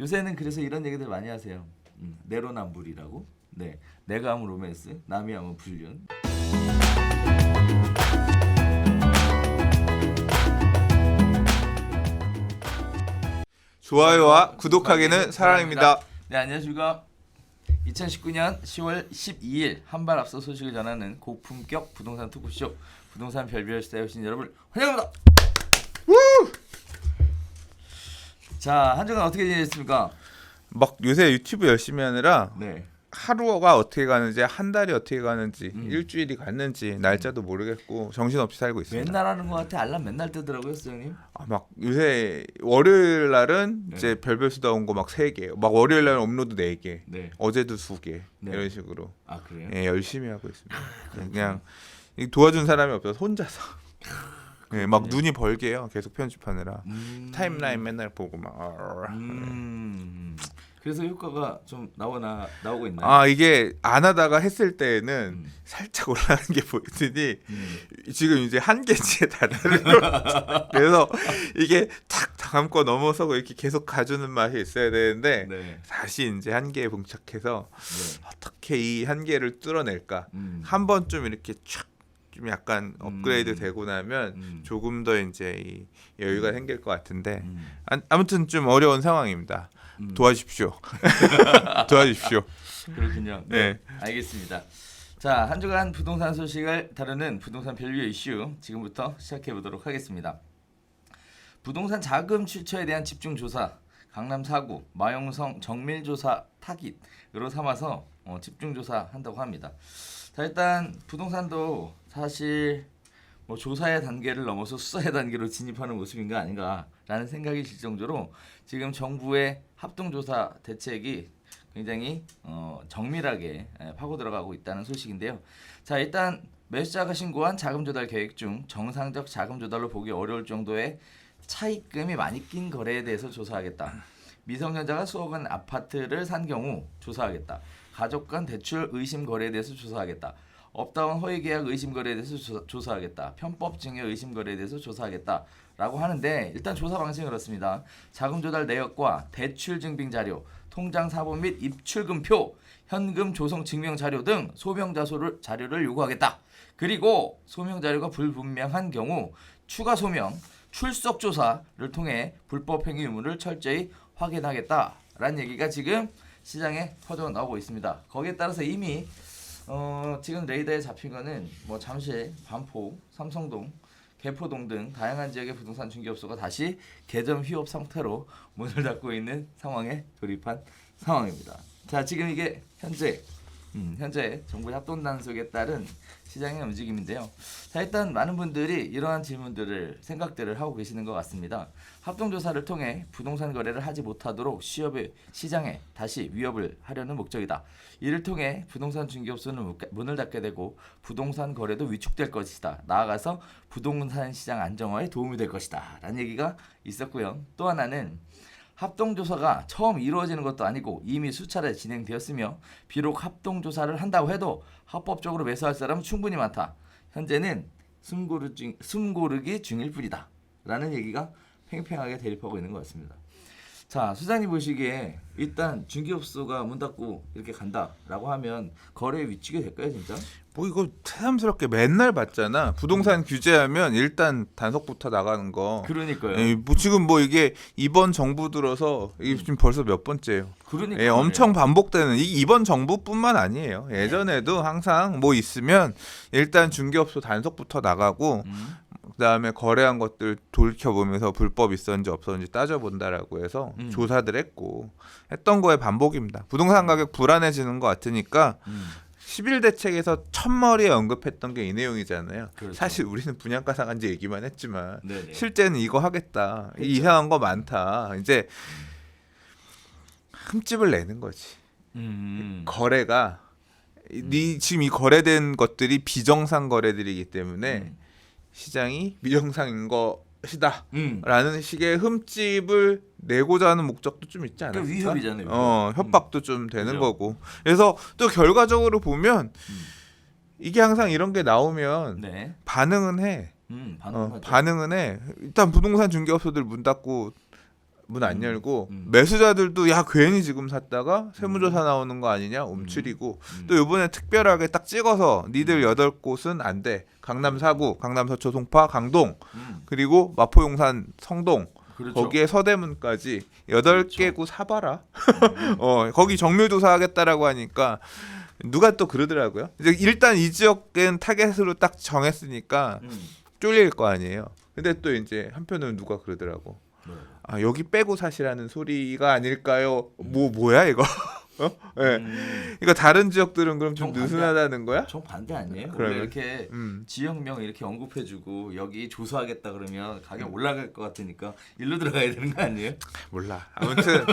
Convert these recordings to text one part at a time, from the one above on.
요새는 그래서 이런 얘기들 많이 하세요. 내로남불이라고. 네, 내가 하면 로맨스, 남이 하면 불륜. 좋아요와 구독하기는 사랑입니다. 네, 안녕하십니까. 2019년 10월 12일 한발 앞서 소식을 전하는 고품격 부동산 토크쇼 부동산 별별 시대에 오신 여러분 환영합니다. 자, 한 주간 어떻게 지내셨습니까? 막 요새 유튜브 열심히 하느라 네. 하루가 어떻게 가는지, 한 달이 어떻게 가는지, 일주일이 갔는지 날짜도 모르겠고 정신없이 살고 있습니다. 맨날 하는 것 같아. 알람 맨날 뜨더라고요, 선생님. 막 요새 월요일 날은 네. 이제 별별 수다 온 거 막 3개, 막 월요일 날 업로드 4개, 네. 어제도 2개 네. 이런 식으로 아, 그래요? 예, 열심히 하고 있습니다. 그냥 도와준 사람이 없어서 혼자서 막 눈이 벌게요. 계속 편집하느라 타임라인 맨날 보고 막. 그래서 효과가 좀 나오고 있나요? 이게 안 하다가 했을 때는 살짝 올라가는 게 보이더니 지금 이제 한계치에 다다른 거. 그래서 이게 탁 다음 거 넘어서고 이렇게 계속 가주는 맛이 있어야 되는데 네. 다시 이제 한계에 봉착해서 네. 어떻게 이 한계를 뚫어낼까. 한 번 좀 이렇게 좀 약간 업그레이드 되고 나면 조금 더 이제 이 여유가 생길 것 같은데 아무튼 좀 어려운 상황입니다. 도와주십시오. 도와주십시오. 그렇군요. 네. 네. 알겠습니다. 자, 한 주간 부동산 소식을 다루는 부동산 별뷰 이슈 지금부터 시작해 보도록 하겠습니다. 부동산 자금 출처에 대한 집중 조사, 강남 4구, 마용성 정밀 조사 타깃으로 삼아서 집중 조사한다고 합니다. 자, 일단 부동산도 사실 뭐 조사의 단계를 넘어서 수사의 단계로 진입하는 모습인가 아닌가라는 생각이 들 정도로 지금 정부의 합동조사 대책이 굉장히 정밀하게 파고 들어가고 있다는 소식인데요. 자, 일단 매수자가 신고한 자금 조달 계획 중 정상적 자금 조달로 보기 어려울 정도의 차입금이 많이 낀 거래에 대해서 조사하겠다. 미성년자가 수억 원 아파트를 산 경우 조사하겠다. 가족 간 대출 의심 거래에 대해서 조사하겠다. 업다운 허위 계약 의심 거래에 대해서 조사하겠다. 편법 증여 의심 거래에 대해서 조사하겠다라고 하는데 일단 조사 방식은 그렇습니다. 자금 조달 내역과 대출 증빙 자료, 통장 사본 및 입출금표, 현금 조성 증명 자료 등 소명 자료를 요구하겠다. 그리고 소명 자료가 불분명한 경우 추가 소명, 출석 조사를 통해 불법 행위 유무를 철저히 확인하겠다라는 얘기가 지금 시장에 퍼져 나오고 있습니다. 거기에 따라서 이미 지금 레이더에 잡힌 거는 뭐 잠실, 반포, 삼성동, 개포동 등 다양한 지역의 부동산 중개업소가 다시 개점 휴업 상태로 문을 닫고 있는 상황에 돌입한 상황입니다. 자, 지금 이게 현재 정부의 합동 단속에 따른 시장의 움직임인데요. 자, 일단 많은 분들이 이러한 질문들을 생각들을 하고 계시는 것 같습니다. 합동조사를 통해 부동산 거래를 하지 못하도록 시장에 다시 위협을 하려는 목적이다. 이를 통해 부동산 중개업소는 문을 닫게 되고 부동산 거래도 위축될 것이다. 나아가서 부동산 시장 안정화에 도움이 될 것이다. 라는 얘기가 있었고요. 또 하나는 합동조사가 처음 이루어지는 것도 아니고 이미 수차례 진행되었으며 비록 합동조사를 한다고 해도 합법적으로 매수할 사람은 충분히 많다. 현재는 숨고르기 중일 뿐이다. 라는 얘기가 팽팽하게 대립하고 있는 것 같습니다. 자, 수장님 보시기에 일단 중개업소가 문 닫고 이렇게 간다라고 하면 거래 위축이 될까요, 진짜? 뭐 이거 새삼스럽게 맨날 봤잖아. 부동산 규제하면 일단 단속부터 나가는 거. 그러니까요. 뭐 지금 뭐 이게 이번 정부 들어서 이게 지금 벌써 몇 번째예요. 그러니까요. 엄청 반복되는 이번 정부뿐만 아니에요. 예전에도 항상 뭐 있으면 일단 중개업소 단속부터 나가고 그다음에 거래한 것들 돌이켜보면서 불법 있었는지 없었는지 따져본다라고 해서 조사들 했던 거의 반복입니다. 부동산 가격 불안해지는 것 같으니까 11대책에서 첫머리에 언급했던 게 이 내용이잖아요. 그렇죠. 사실 우리는 분양가 상한제 얘기만 했지만 네네. 실제는 이거 하겠다. 그렇죠. 이상한 거 많다. 이제 흠집을 내는 거지. 거래가 지금 이 거래된 것들이 비정상 거래들이기 때문에 시장이 미정상인 것이다 라는 식의 흠집을 내고자 하는 목적도 좀 있지 않을까? 위협이잖아요. 협박도 좀 되는 그죠. 거고. 그래서 또 결과적으로 보면 이게 항상 이런 게 나오면 네. 반응은 해. 반응하죠. 반응은 해. 일단 부동산 중개업소들 문 닫고 문 안 열고 음. 매수자들도 야 괜히 지금 샀다가 세무조사 나오는 거 아니냐 움츠리고 또 이번에 특별하게 딱 찍어서 니들 8곳은 안 돼. 강남 4구, 강남 서초 송파, 강동 그리고 마포 용산 성동 그렇죠. 거기에 서대문까지 8개구 사봐라. 거기 정밀조사 하겠다라고 하니까 누가 또 그러더라고요. 이제 일단 이 지역은 타겟으로 딱 정했으니까 쫄릴 거 아니에요. 근데 또 이제 한편으로는 누가 그러더라고. 아 여기 빼고 사시라는 소리가 아닐까요? 뭐야 이거? 네. 그러니까 다른 지역들은 그럼 좀 느슨하다는 거야? 정 반대 아니에요? 원래 그러면. 이렇게 지역명 이렇게 언급해주고 여기 조사하겠다 그러면 가격 올라갈 것 같으니까 일로 들어가야 되는 거 아니에요? 몰라. 아무튼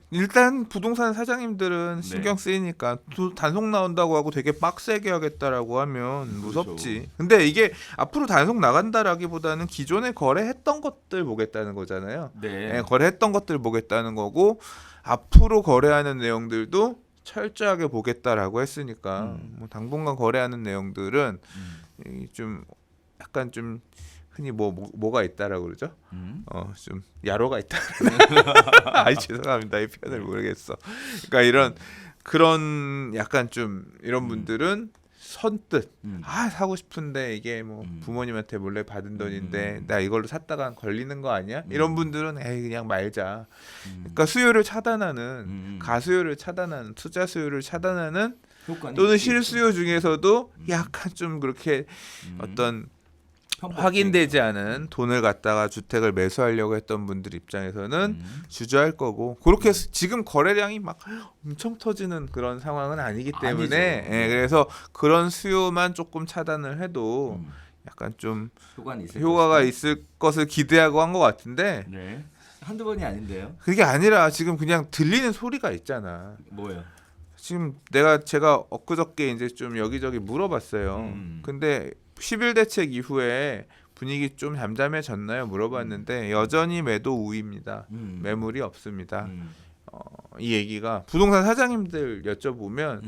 일단 부동산 사장님들은 신경 쓰이니까 또 단속 나온다고 하고 되게 빡세게 하겠다라고 하면 무섭지. 그렇죠. 근데 이게 앞으로 단속 나간다라기보다는 기존에 거래했던 것들 보겠다는 거잖아요. 네. 네, 거래했던 것들 보겠다는 거고 앞으로 거래하는 내용들도 철저하게 보겠다라고 했으니까 뭐 당분간 거래하는 내용들은 좀 약간 좀 흔히 뭐가 있다라고 그러죠? 좀 야로가 있다. 아이 죄송합니다. 이 표현을 모르겠어. 그러니까 이런 그런 약간 좀 이런 분들은 선뜻 사고 싶은데 이게 뭐 부모님한테 몰래 받은 돈인데 나 이걸로 샀다가 걸리는 거 아니야? 이런 분들은 에이 그냥 말자. 그러니까 수요를 차단하는 가수요를 차단하는 투자 수요를 차단하는 또는 실수요 중에서도 약간 좀 그렇게 어떤 확인되지 않은 돈을 갖다가 주택을 매수하려고 했던 분들 입장에서는 주저할 거고 그렇게 지금 거래량이 막 엄청 터지는 그런 상황은 아니기 때문에 그래서 그런 수요만 조금 차단을 해도 약간 좀 효과가 있을 것을 기대하고 한 것 같은데 네. 한두 번이 아닌데요. 그게 아니라 지금 그냥 들리는 소리가 있잖아. 뭐예요? 지금 제가 엊그저께 이제 좀 여기저기 물어봤어요. 근데 10일 대책 이후에 분위기 좀 잠잠해졌나요? 물어봤는데 여전히 매도 우위입니다. 매물이 없습니다. 이 얘기가 부동산 사장님들 여쭤보면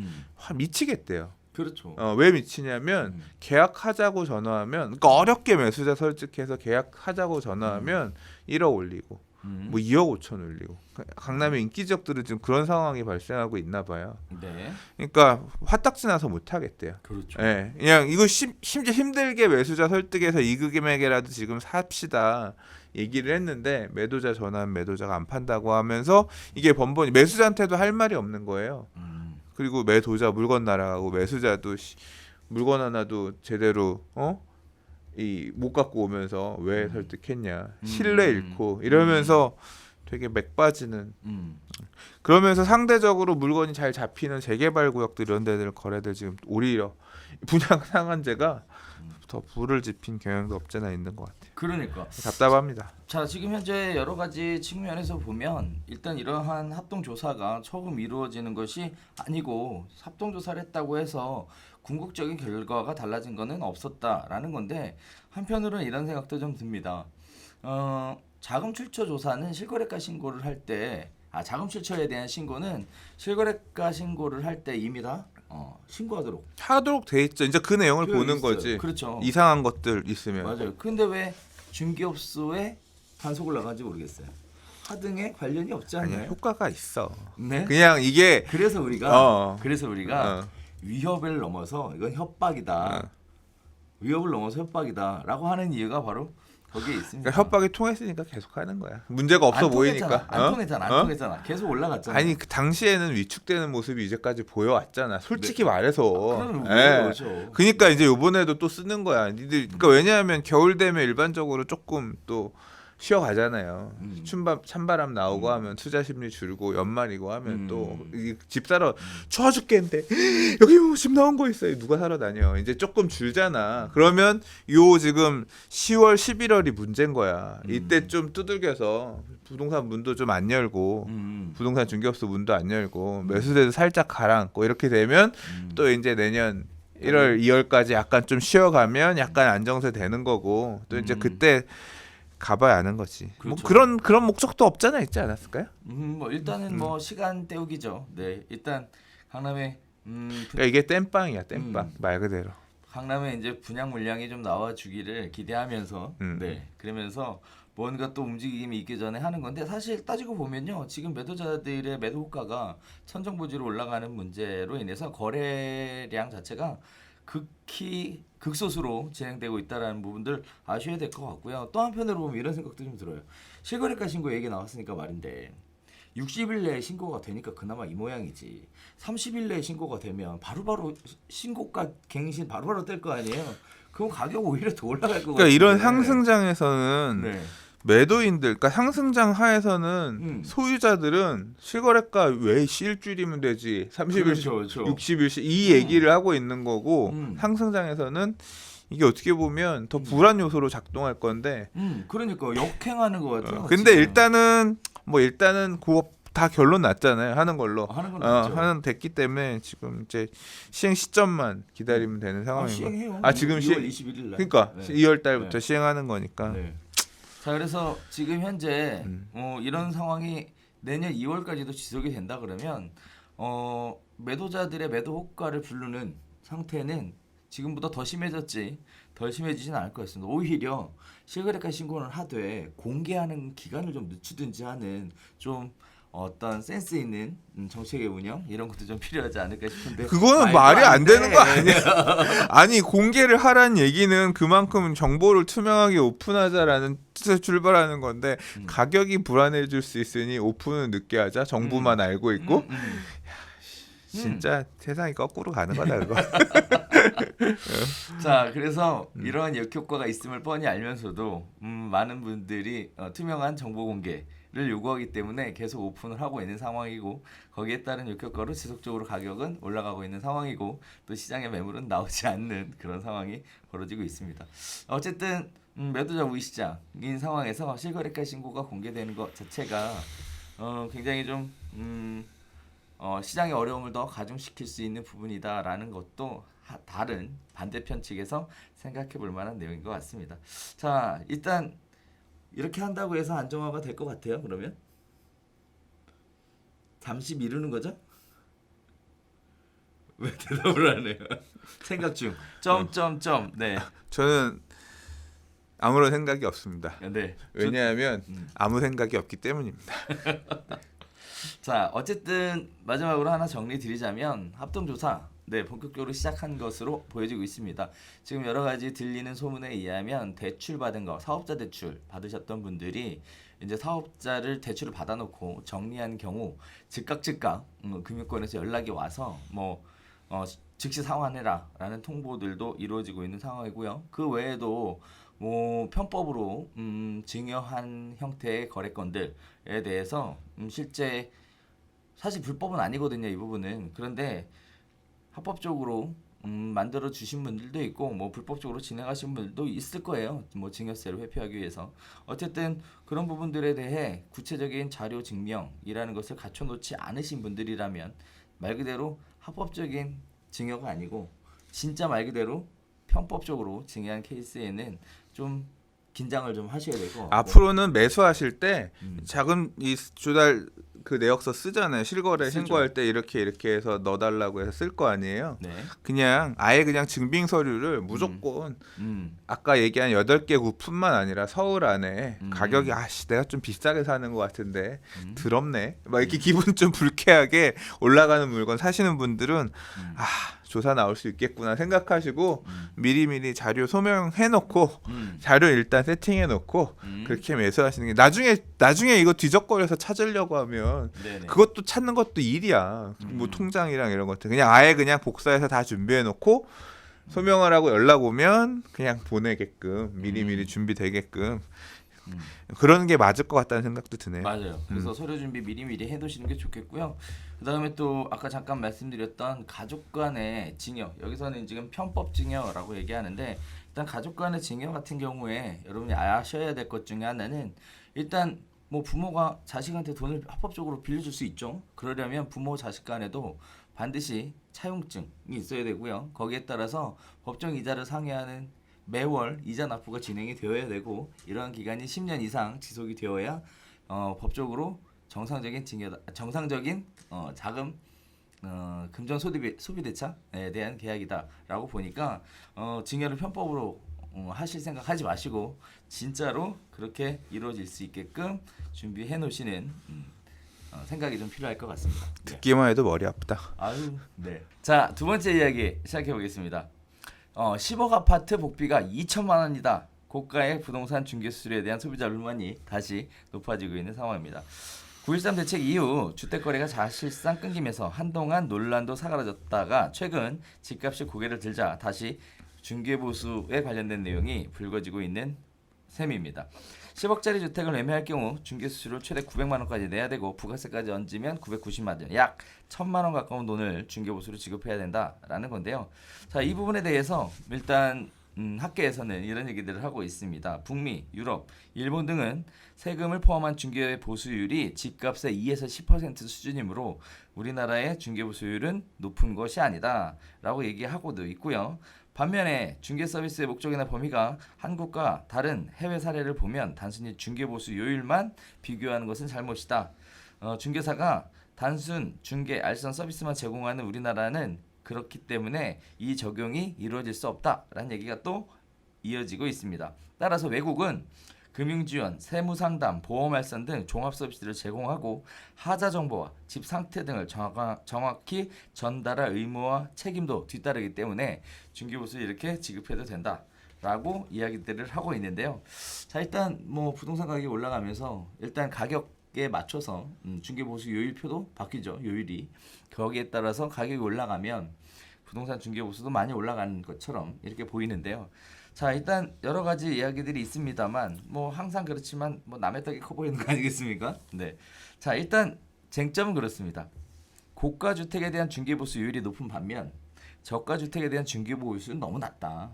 미치겠대요. 그렇죠. 왜 미치냐면 계약하자고 전화하면 그러니까 어렵게 매수자 설득해서 계약하자고 전화하면 1억 올리고 뭐 2억 5천 올리고 강남의 인기 지역들은 지금 그런 상황이 발생하고 있나 봐요. 네. 그러니까 화딱지 나서 못 하겠대요. 그렇죠. 예, 그냥 이거 심지어 힘들게 매수자 설득해서 이 금액이라도 지금 삽시다 얘기를 했는데 매도자 전화하면 매도자가 안 판다고 하면서 이게 번번이 매수자한테도 할 말이 없는 거예요. 그리고 매도자 물건 날아가고 매수자도 물건 하나도 제대로 못 갖고 오면서 왜 설득했냐 신뢰 잃고 이러면서 되게 맥 빠지는 그러면서 상대적으로 물건이 잘 잡히는 재개발 구역들 이런 데들 거래들 지금 오히려 분양 상한제가 더 불을 지핀 경향도 없잖아 있는 것 같아요. 그러니까 답답합니다. 자 지금 현재 여러 가지 측면에서 보면 일단 이러한 합동 조사가 처음 이루어지는 것이 아니고 합동 조사를 했다고 해서 궁극적인 결과가 달라진 것은 없었다라는 건데 한편으로는 이런 생각도 좀 듭니다. 자금 출처 조사는 실거래가 신고를 할 때 자금 출처에 대한 신고는 실거래가 신고를 할 때 이미 다 신고하도록 돼 있죠. 이제 그 내용을 보는 있어요. 거지. 그렇죠. 이상한 것들 있으면. 맞아요. 근데 왜 중개업소에 단속을 나간지 모르겠어요. 하등에 관련이 없지 않나요? 아니야 효과가 있어. 네. 그냥 이게 그래서 우리가 어. 위협을 넘어서 이건 협박이다. 위협을 넘어서 협박이다라고 하는 이유가 바로 거기에 있습니다. 그러니까 협박이 통했으니까 계속 하는 거야. 문제가 없어 보이니까. 안 통했잖아. 계속 올라갔잖아. 아니 그 당시에는 위축되는 모습이 이제까지 보여왔잖아. 솔직히 말해서. 그럼 그렇죠. 그러니까 이제 이번에도 또 쓰는 거야. 니들 그러니까 왜냐하면 겨울 되면 일반적으로 조금 또 쉬어가잖아요. 찬바람 나오고 하면 투자 심리 줄고 연말이고 하면 또 집 사러 추워 죽겠는데 여기 뭐 집 나온 거 있어요. 누가 사러 다녀. 이제 조금 줄잖아. 그러면 요 지금 10월 11월이 문제인 거야. 이때 좀 두들겨서 부동산 문도 좀 안 열고 부동산 중개업소 문도 안 열고 매수세도 살짝 가라앉고 이렇게 되면 또 이제 내년 1월 2월까지 약간 좀 쉬어가면 약간 안정세 되는 거고 또 이제 그때 가봐야 아는 거지. 그렇죠. 뭐 그런 목적도 없잖아 있지 않았을까요? 뭐 일단은 뭐 시간 때우기죠. 네, 일단 강남에 그러니까 이게 땜빵이야, 땜빵 말 그대로. 강남에 이제 분양 물량이 좀 나와주기를 기대하면서 네, 그러면서 뭔가 또 움직임이 있기 전에 하는 건데 사실 따지고 보면요. 지금 매도자들의 매도 호가가 천정부지로 올라가는 문제로 인해서 거래량 자체가 극히 극소수로 진행되고 있다라는 부분들 아셔야 될 것 같고요. 또 한편으로 보면 이런 생각도 좀 들어요. 실거래가 신고 얘기 나왔으니까 말인데 60일 내에 신고가 되니까 그나마 이 모양이지. 30일 내에 신고가 되면 바로바로 신고가 갱신 바로바로 뜰 거 아니에요. 그럼 가격 오히려 더 올라갈 것 같아요. 그러니까 이런 상승장에서는 네. 매도인들, 그러니까 상승장 하에서는 소유자들은 실거래가 왜 일주일이면 되지 30일, 그렇죠. 60일 이 얘기를 하고 있는 거고 상승장에서는 이게 어떻게 보면 더 불안 요소로 작동할 건데 그러니까 역행하는 것 같아요. 근데 지금. 일단은 그거 다 결론 났잖아요. 하는 걸로. 하는 건 맞죠. 하는 됐기 때문에 지금 이제 시행 시점만 기다리면 되는 상황인 시행해요. 거예요. 지금 2월 21일 날. 그러니까 네. 2월 달부터 네. 시행하는 거니까. 네. 자, 그래서 지금 현재 이런 상황이 내년 2월까지도 지속이 된다 그러면 매도자들의 매도 호가를 부르는 상태는 지금보다 더 심해졌지 덜 심해지지는 않을 것 같습니다. 오히려 실거래가 신고를 하되 공개하는 기간을 좀 늦추든지 하는 좀 어떤 센스 있는 정책의 운영 이런 것도 좀 필요하지 않을까 싶은데 그거는 말이 안 되는 거 아니야? 아니 공개를 하라는 얘기는 그만큼 정보를 투명하게 오픈하자라는 뜻에서 출발하는 건데 가격이 불안해질 수 있으니 오픈은 늦게 하자. 정부만 알고 있고 진짜 세상이 거꾸로 가는 거다 그거. 자, 그래서 이러한 역효과가 있음을 뻔히 알면서도 많은 분들이 투명한 정보 공개를 요구하기 때문에 계속 오픈을 하고 있는 상황이고 거기에 따른 역효과로 지속적으로 가격은 올라가고 있는 상황이고 또 시장의 매물은 나오지 않는 그런 상황이 벌어지고 있습니다. 어쨌든 매도자 우위 시장인 상황에서 실거래가 신고가 공개되는 것 자체가 굉장히 좀 시장의 어려움을 더 가중시킬 수 있는 부분이다라는 것도 다른 반대편 측에서 생각해 볼 만한 내용인 것 같습니다. 자, 일단 이렇게 한다고 해서 안정화가 될 것 같아요. 그러면 잠시 미루는 거죠? 왜 대답을 안 해요? 생각 중. 점점점. 네. 저는 아무런 생각이 없습니다. 네. 왜냐하면 아무 생각이 없기 때문입니다. 자, 어쨌든 마지막으로 하나 정리 드리자면 합동조사 본격적으로 시작한 것으로 보여지고 있습니다. 지금 여러 가지 들리는 소문에 의하면 대출 받은 거, 사업자 대출 받으셨던 분들이 이제 사업자를 대출을 받아놓고 정리한 경우 즉각 금융권에서 연락이 와서 즉시 상환해라라는 통보들도 이루어지고 있는 상황이고요. 그 외에도 편법으로 증여한 형태의 거래건들에 대해서 실제 사실 불법은 아니거든요, 이 부분은. 그런데 합법적으로 만들어 주신 분들도 있고 불법적으로 진행하신 분들도 있을 거예요. 증여세를 회피하기 위해서. 어쨌든 그런 부분들에 대해 구체적인 자료 증명이라는 것을 갖춰놓지 않으신 분들이라면 말 그대로 합법적인 증여가 아니고 진짜 말 그대로 편법적으로 증여한 케이스에는 좀 긴장을 좀 하셔야 될 것 같고 앞으로는 매수하실 때 작은 이 조달 그 내역서 쓰잖아요. 실거래 쓰죠. 신고할 때 이렇게 해서 넣어달라고 해서 쓸 거 아니에요. 네. 그냥 아예 그냥 증빙 서류를 무조건 아까 얘기한 8개 구뿐만 아니라 서울 안에 가격이 내가 좀 비싸게 사는 것 같은데 더럽네. 막 이렇게 기분 좀 불쾌하게 올라가는 물건 사시는 분들은 조사 나올 수 있겠구나 생각하시고 미리미리 자료 소명해놓고 자료 일단 세팅해놓고 그렇게 매수하시는 게 나중에 이거 뒤적거려서 찾으려고 하면 네네. 그것도 찾는 것도 일이야. 통장이랑 이런 것들 그냥 아예 그냥 복사해서 다 준비해놓고 소명을 하고 연락 오면 그냥 보내게끔 미리미리 준비되게끔 그러는 게 맞을 것 같다는 생각도 드네요. 맞아요. 그래서 서류 준비 미리미리 해두시는 게 좋겠고요. 그다음에 또 아까 잠깐 말씀드렸던 가족 간의 증여, 여기서는 지금 편법 증여라고 얘기하는데 일단 가족 간의 증여 같은 경우에 여러분이 아셔야 될 것 중에 하나는 일단 부모가 자식한테 돈을 합법적으로 빌려줄 수 있죠. 그러려면 부모 자식 간에도 반드시 차용증이 있어야 되고요. 거기에 따라서 법정 이자를 상회하는 매월 이자 납부가 진행이 되어야 되고 이러한 기간이 10년 이상 지속이 되어야 법적으로 정상적인 자금 금전 소비 대차에 대한 계약이다라고 보니까 증여를 편법으로 하실 생각 하지 마시고 진짜로 그렇게 이루어질 수 있게끔 준비해 놓으시는 생각이 좀 필요할 것 같습니다. 듣기만 해도 머리 아프다. 아유, 네. 자, 두 번째 이야기 시작해 보겠습니다. 10억 아파트 복비가 2천만 원이다. 고가의 부동산 중개 수수료에 대한 소비자 불만이 다시 높아지고 있는 상황입니다. 9.13 대책 이후 주택 거래가 사실상 끊기면서 한동안 논란도 사라졌다가 최근 집값이 고개를 들자 다시 중개 보수에 관련된 내용이 불거지고 있는 셈입니다. 10억짜리 주택을 매매할 경우 중개 수수료 최대 900만 원까지 내야 되고 부가세까지 얹으면 990만 원, 약 1,000만 원 가까운 돈을 중개 보수로 지급해야 된다라는 건데요. 자, 이 부분에 대해서 일단 학계에서는 이런 얘기들을 하고 있습니다. 북미, 유럽, 일본 등은 세금을 포함한 중개 보수율이 집값의 2에서 10% 수준이므로 우리나라의 중개 보수율은 높은 것이 아니다라고 얘기하고도 있고요. 반면에 중개 서비스의 목적이나 범위가 한국과 다른 해외 사례를 보면 단순히 중개 보수 요율만 비교하는 것은 잘못이다. 중개사가 단순 중개 알선 서비스만 제공하는 우리나라는 그렇기 때문에 이 적용이 이루어질 수 없다라는 얘기가 또 이어지고 있습니다. 따라서 외국은 금융지원, 세무상담, 보험알선 등 종합 서비스를 제공하고 하자 정보와 집 상태 등을 정확히 전달할 의무와 책임도 뒤따르기 때문에 중개보수 이렇게 지급해도 된다라고 이야기들을 하고 있는데요. 자, 일단 뭐 부동산 가격이 올라가면서 일단 가격에 맞춰서 중개보수 요율표도 바뀌죠. 요율이 거기에 따라서 가격이 올라가면 부동산 중개보수도 많이 올라가는 것처럼 이렇게 보이는데요. 자, 일단 여러 가지 이야기들이 있습니다만 뭐 항상 그렇지만 뭐 남의 떡이 커 보이는 거 아니겠습니까? 네. 자, 일단 쟁점은 그렇습니다. 고가 주택에 대한 중개보수율이 높은 반면 저가 주택에 대한 중개보수율은 너무 낮다.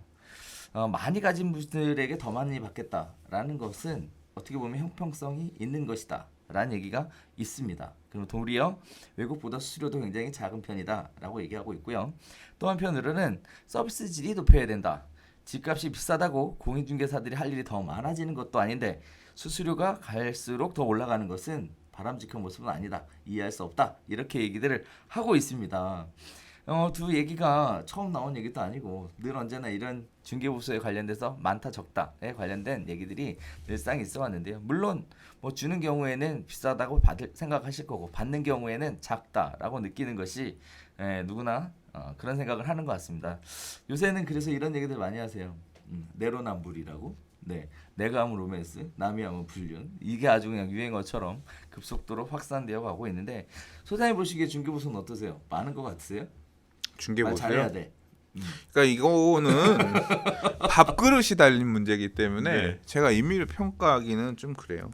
많이 가진 분들에게 더 많이 받겠다라는 것은 어떻게 보면 형평성이 있는 것이다 라는 얘기가 있습니다. 그리고 도리어 외국보다 수수료도 굉장히 작은 편이다라고 얘기하고 있고요. 또 한편으로는 서비스 질이 높여야 된다. 집값이 비싸다고 공인중개사들이 할 일이 더 많아지는 것도 아닌데 수수료가 갈수록 더 올라가는 것은 바람직한 모습은 아니다. 이해할 수 없다. 이렇게 얘기들을 하고 있습니다. 두 얘기가 처음 나온 얘기도 아니고 늘 언제나 이런 중개보수에 관련돼서 많다 적다에 관련된 얘기들이 늘상 있어 왔는데요. 물론 뭐 주는 경우에는 비싸다고 생각하실 거고 받는 경우에는 작다라고 느끼는 것이 누구나 그런 생각을 하는 것 같습니다. 요새는 그래서 이런 얘기들 많이 하세요. 내로남불이라고. 네, 내가 하면 로맨스, 남이 하면 불륜. 이게 아주 그냥 유행어처럼 급속도로 확산되어 가고 있는데 소장님 보시기에 중개보수는 어떠세요? 많은 것 같으세요? 중개 말 보세요. 잘해야 돼. 그러니까 이거는 밥그릇이 달린 문제이기 때문에 네. 제가 임의를 평가하기는 좀 그래요.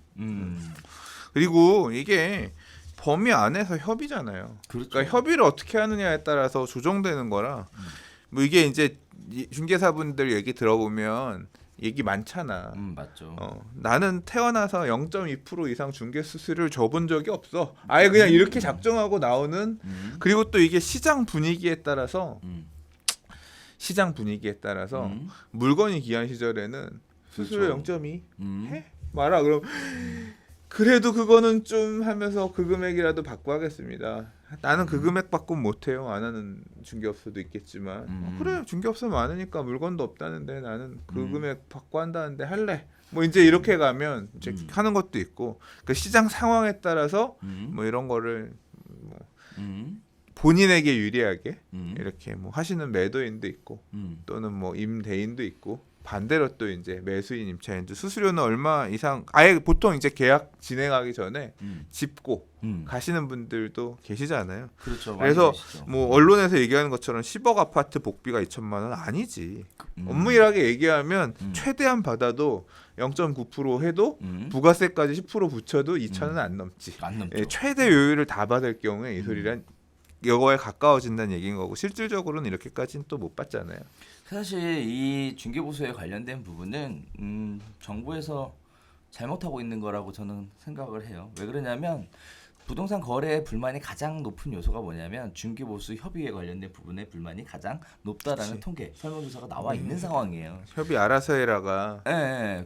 그리고 이게 범위 안에서 협의잖아요. 그렇죠. 그러니까 협의를 어떻게 하느냐에 따라서 조정되는 거라. 뭐 이게 이제 중개사분들 얘기 들어보면 얘기 많잖아. 맞죠. 나는 태어나서 0.2% 이상 중개 수수료를 줘본 적이 없어. 아예 그냥 이렇게 작정하고 나오는. 그리고 또 이게 시장 분위기에 따라서 물건이 귀한 시절에는 수수료 그렇죠. 0.2 해? 말아. 그럼 그래도 그거는 좀 하면서 그 금액이라도 받고 하겠습니다. 나는 그 금액 받고 못해요. 안 하는 중개업소도 있겠지만 그래 중개업소 많으니까 물건도 없다는데 나는 그 금액 받고 한다는데 할래. 뭐 이제 이렇게 가면 이제 하는 것도 있고 그 시장 상황에 따라서 뭐 이런 거를 뭐 본인에게 유리하게 이렇게 뭐 하시는 매도인도 있고 또는 뭐 임대인도 있고 반대로 또 이제 매수인 임차인도 수수료는 얼마 이상 아예 보통 이제 계약 진행하기 전에 짚고 가시는 분들도 계시잖아요. 그렇죠. 그래서 많이 계시죠. 뭐 언론에서 얘기하는 것처럼 10억 아파트 복비가 2천만 원 아니지. 엄밀하게 얘기하면 최대한 받아도 0.9% 해도 부가세까지 10% 붙여도 2천은 안 넘지. 안 넘죠. 예, 최대 요율을 다 받을 경우에 이 소리란 이거에 가까워진다는 얘기인 거고 실질적으로는 이렇게까지는 또 못 받잖아요. 사실 이 중개보수에 관련된 부분은 정부에서 잘못하고 있는 거라고 저는 생각을 해요. 왜 그러냐면 부동산 거래에 불만이 가장 높은 요소가 뭐냐면 중개보수 협의에 관련된 부분에 불만이 가장 높다라는 그치. 통계 설문조사가 나와 있는 상황이에요. 협의 알아서 해라가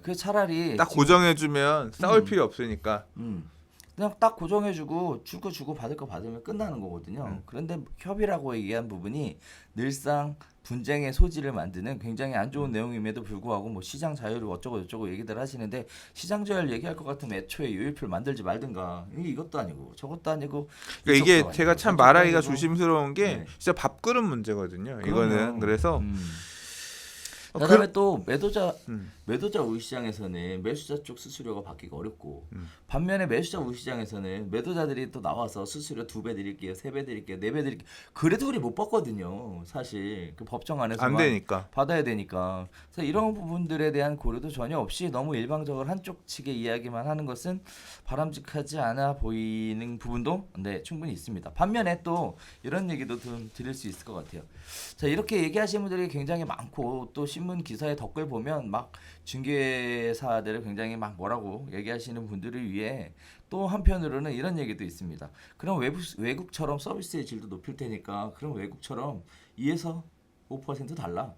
그 차라리 딱 고정해주면 싸울 필요 없으니까. 근데 그냥 딱 고정해주고 줄 거 주고 받을 거 받으면 끝나는 거거든요. 그런데 협의라고 얘기한 부분이 늘상 분쟁의 소지를 만드는 굉장히 안 좋은 내용임에도 불구하고 뭐 시장 자유를 어쩌고 저쩌고 얘기들 하시는데 시장 자유를 얘기할 것 같으면 애초에 요일표를 만들지 말든가. 이것도 아니고 저것도 아니고. 그러니까 이게 이쪽도 제가 아니고, 참 저쪽도 말하기가 아니고. 조심스러운 게 네. 진짜 밥그릇 문제거든요. 그럼요. 이거는 그래서 그다음에 또 매도자 음. 우시장에서는 매수자 쪽 수수료가 받기가 어렵고 음. 반면에 매수자 우시장에서는 매도자들이 또 나와서 수수료 2배 드릴게요, 3배 드릴게요, 4배 드릴게요. 그래도 우리 못 받거든요. 사실 그 법정 안에서만 안 되니까. 받아야 되니까. 그래서 이런 부분들에 대한 고려도 전혀 없이 너무 일방적으로 한쪽 측의 이야기만 하는 것은 바람직하지 않아 보이는 부분도 네, 충분히 있습니다. 반면에 또 이런 얘기도 좀 드릴 수 있을 것 같아요. 자, 이렇게 얘기하시는 분들이 굉장히 많고 또 신문 기사에 댓글 보면 막 중개사들을 굉장히 막 뭐라고 얘기하시는 분들을 위해 또 한편으로는 이런 얘기도 있습니다. 그럼 외국처럼 서비스의 질도 높일 테니까 그럼 외국처럼 2에서 5% 달라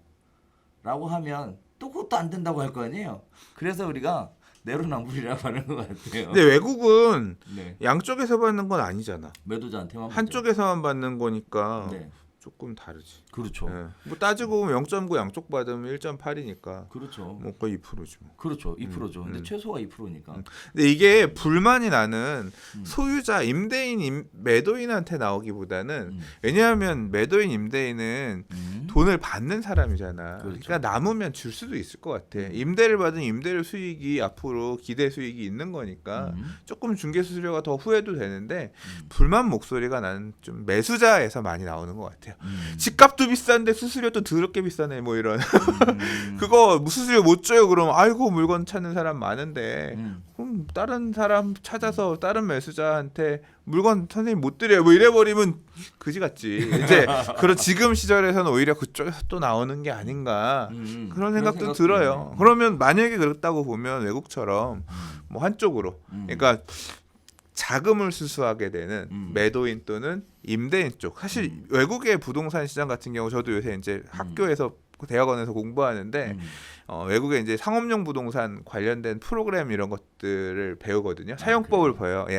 라고 하면 또 그것도 안 된다고 할 거 아니에요. 그래서 우리가 내로남불이라고 하는 것 같아요. 근데 외국은 네. 양쪽에서 받는 건 아니잖아. 매도자한테만 받죠. 한쪽에서만 받는 거니까 네. 조금 다르지. 그렇죠. 예. 뭐 따지고 보면 0.9 양쪽 받으면 1.8이니까 그렇죠. 뭐 거의 2%지 뭐. 그렇죠. 2%죠. 근데 최소가 2%니까. 근데 이게 불만이 나는 음. 소유자 임대인 매도인한테 나오기보다는 음. 왜냐하면 매도인 임대인은 돈을 받는 사람이잖아. 그렇죠. 그러니까 남으면 줄 수도 있을 것 같아. 임대를 받은 임대료 수익이 앞으로 기대 수익이 있는 거니까 조금 중개 수수료가 더 후회도 되는데 불만 목소리가 나는 좀 매수자에서 많이 나오는 것 같아요. 집값도 비싼데 수수료도 더럽게 비싸네 뭐 이런. 그거 수수료 못 줘요 그럼 아이고 물건 찾는 사람 많은데 그럼 다른 사람 찾아서 다른 매수자한테 물건 선생님 못 드려요 뭐 이래버리면 그지 같지. 이제 그런 지금 시절에서는 오히려 그쪽에서 또 나오는 게 아닌가 그런 생각도 들어요. 있네. 그러면 만약에 그렇다고 보면 외국처럼 뭐 한쪽으로 그러니까 자금을 수수하게 되는 매도인 또는 임대인 쪽. 사실 외국의 부동산 시장 같은 경우 저도 요새 이제 학교에서 대학원에서 공부하는데 외국에 이제 상업용 부동산 관련된 프로그램 이런 것들을 배우거든요. 사용법을 배워요. 예,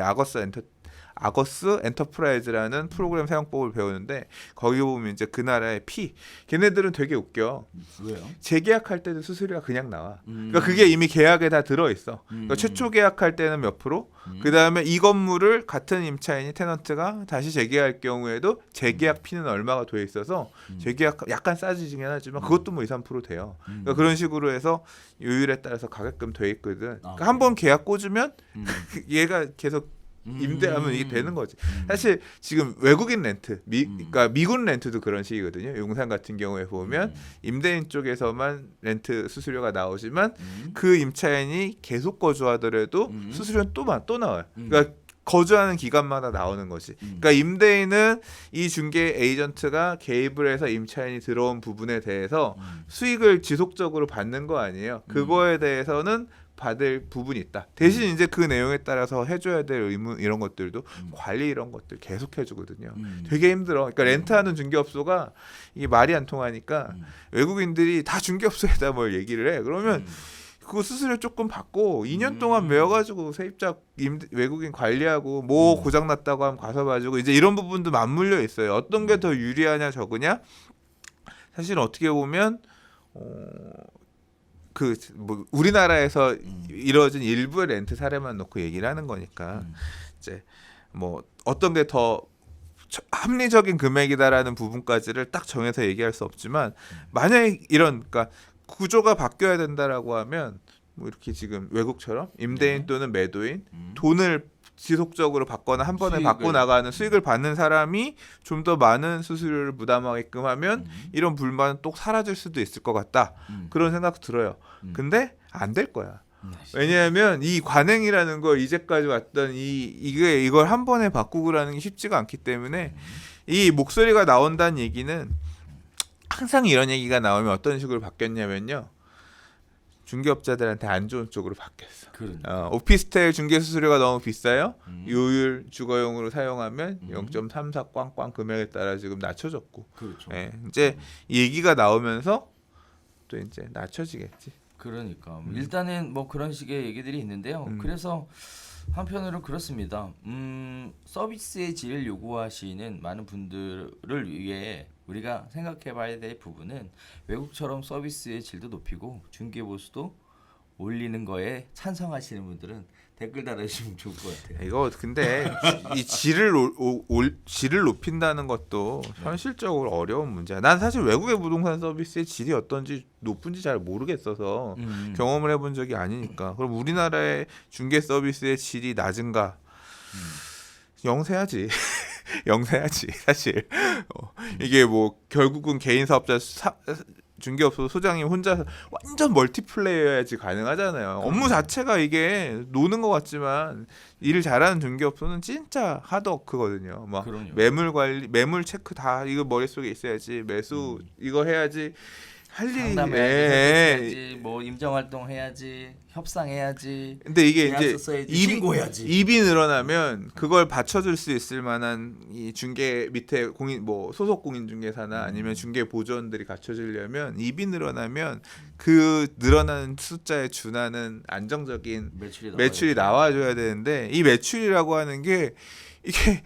아거스 엔터프라이즈라는 프로그램 사용법을 배우는데 거기 보면 이제 그 나라의 걔네들은 되게 웃겨. 왜요? 재계약할 때도 수수료가 그냥 나와. 그러니까 그게 이미 계약에 다 들어 있어. 그러니까 최초 계약할 때는 몇 프로, 그 다음에 이 건물을 같은 임차인이 테넌트가 다시 재계약할 경우에도 재계약 피는 얼마가 돼 있어서 재계약 약간 싸지긴 하지만 그것도 뭐 2, 3% 돼요. 그러니까 그런 식으로 해서 요율에 따라서 가격금 돼 있거든. 그러니까 한 번 계약 꽂으면 얘가 계속 임대하면 이게 되는 거지. 사실 지금 외국인 렌트, 그러니까 미군 렌트도 그런 식이거든요. 용산 같은 경우에 보면 임대인 쪽에서만 렌트 수수료가 나오지만 그 임차인이 계속 거주하더라도 수수료는 또 나와요. 그러니까 거주하는 기간마다 나오는 거지. 그러니까 임대인은 이 중개 에이전트가 개입을 해서 임차인이 들어온 부분에 대해서 수익을 지속적으로 받는 거 아니에요. 그거에 대해서는 받을 부분이 있다. 대신 이제 그 내용에 따라서 해줘야 될 의무 이런 것들도 관리 이런 것들 계속 해주거든요. 되게 힘들어. 그러니까 렌트하는 중개업소가 이게 말이 안 통하니까 외국인들이 다 중개업소에다 뭘 얘기를 해. 그러면 그거 수수료 조금 받고 2년 동안 매여가지고 세입자 외국인 관리하고 뭐 고장났다고 하면 가서 봐주고 이제 이런 부분도 맞물려 있어요. 어떤 게 더 유리하냐 적으냐? 사실 어떻게 보면 뭐 우리나라에서 이루어진 일부의 렌트 사례만 놓고 얘기를 하는 거니까 이제 뭐 어떤 게 더 합리적인 금액이다라는 부분까지를 딱 정해서 얘기할 수 없지만 만약에 이런 그러니까 구조가 바뀌어야 된다라고 하면 뭐 이렇게 지금 외국처럼 임대인 또는 매도인 돈을 지속적으로 받거나 한 번에 받고 나가는 수익을 받는 사람이 좀 더 많은 수수료를 부담하게끔 하면 이런 불만은 또 사라질 수도 있을 것 같다. 그런 생각 들어요. 근데 안 될 거야. 왜냐하면 이 관행이라는 거 이제까지 왔던 이걸 한 번에 바꾸고라는 게 쉽지가 않기 때문에 이 목소리가 나온다는 얘기는 항상 이런 얘기가 나오면 어떤 식으로 바뀌었냐면요. 중개업자들한테 안 좋은 쪽으로 바뀌었어. 오피스텔 중개 수수료가 너무 비싸요. 요율 주거용으로 사용하면 0.34 꽝꽝 금액에 따라 지금 낮춰졌고. 그렇죠. 예, 이제 이 얘기가 나오면서 또 이제 낮춰지겠지. 그러니까 일단은 뭐 그런 식의 얘기들이 있는데요. 그래서 한편으로 그렇습니다. 서비스의 질을 요구하시는 많은 분들을 위해 우리가 생각해봐야 될 부분은 외국처럼 서비스의 질도 높이고 중개 보수도 올리는 거에 찬성하시는 분들은 댓글 달아주시면 좋을 것 같아요. 이거 근데 이 질을 높인다는 것도 현실적으로 어려운 문제야. 난 사실 외국의 부동산 서비스의 질이 어떤지 높은지 잘 모르겠어서 경험을 해본 적이 아니니까. 그럼 우리나라의 중개 서비스의 질이 낮은가? 영세하지. 영세하지 사실. 이게 뭐 결국은 개인 사업자 중개업소 소장님 혼자 완전 멀티플레이어야지 가능하잖아요. 업무 자체가 이게 노는 것 같지만 일을 잘하는 중개업소는 진짜 하드워크거든요. 막 그럼요. 매물 관리, 매물 체크 다 이거 머릿속에 있어야지. 매수 이거 해야지. 할 일이 상담해야지, 뭐 임정 활동 해야지, 협상해야지. 근데 이게 이제 계약서 써야지, 신고해야지. 입이 늘어나면 그걸 받쳐줄 수 있을 만한 이 중개 밑에 공인 뭐 소속 공인중개사나 아니면 중개 보조원들이 갖춰주려면 입이 늘어나면 그 늘어나는 숫자에 준하는 안정적인 매출이 나와줘야 되는데 이 매출이라고 하는 게 이게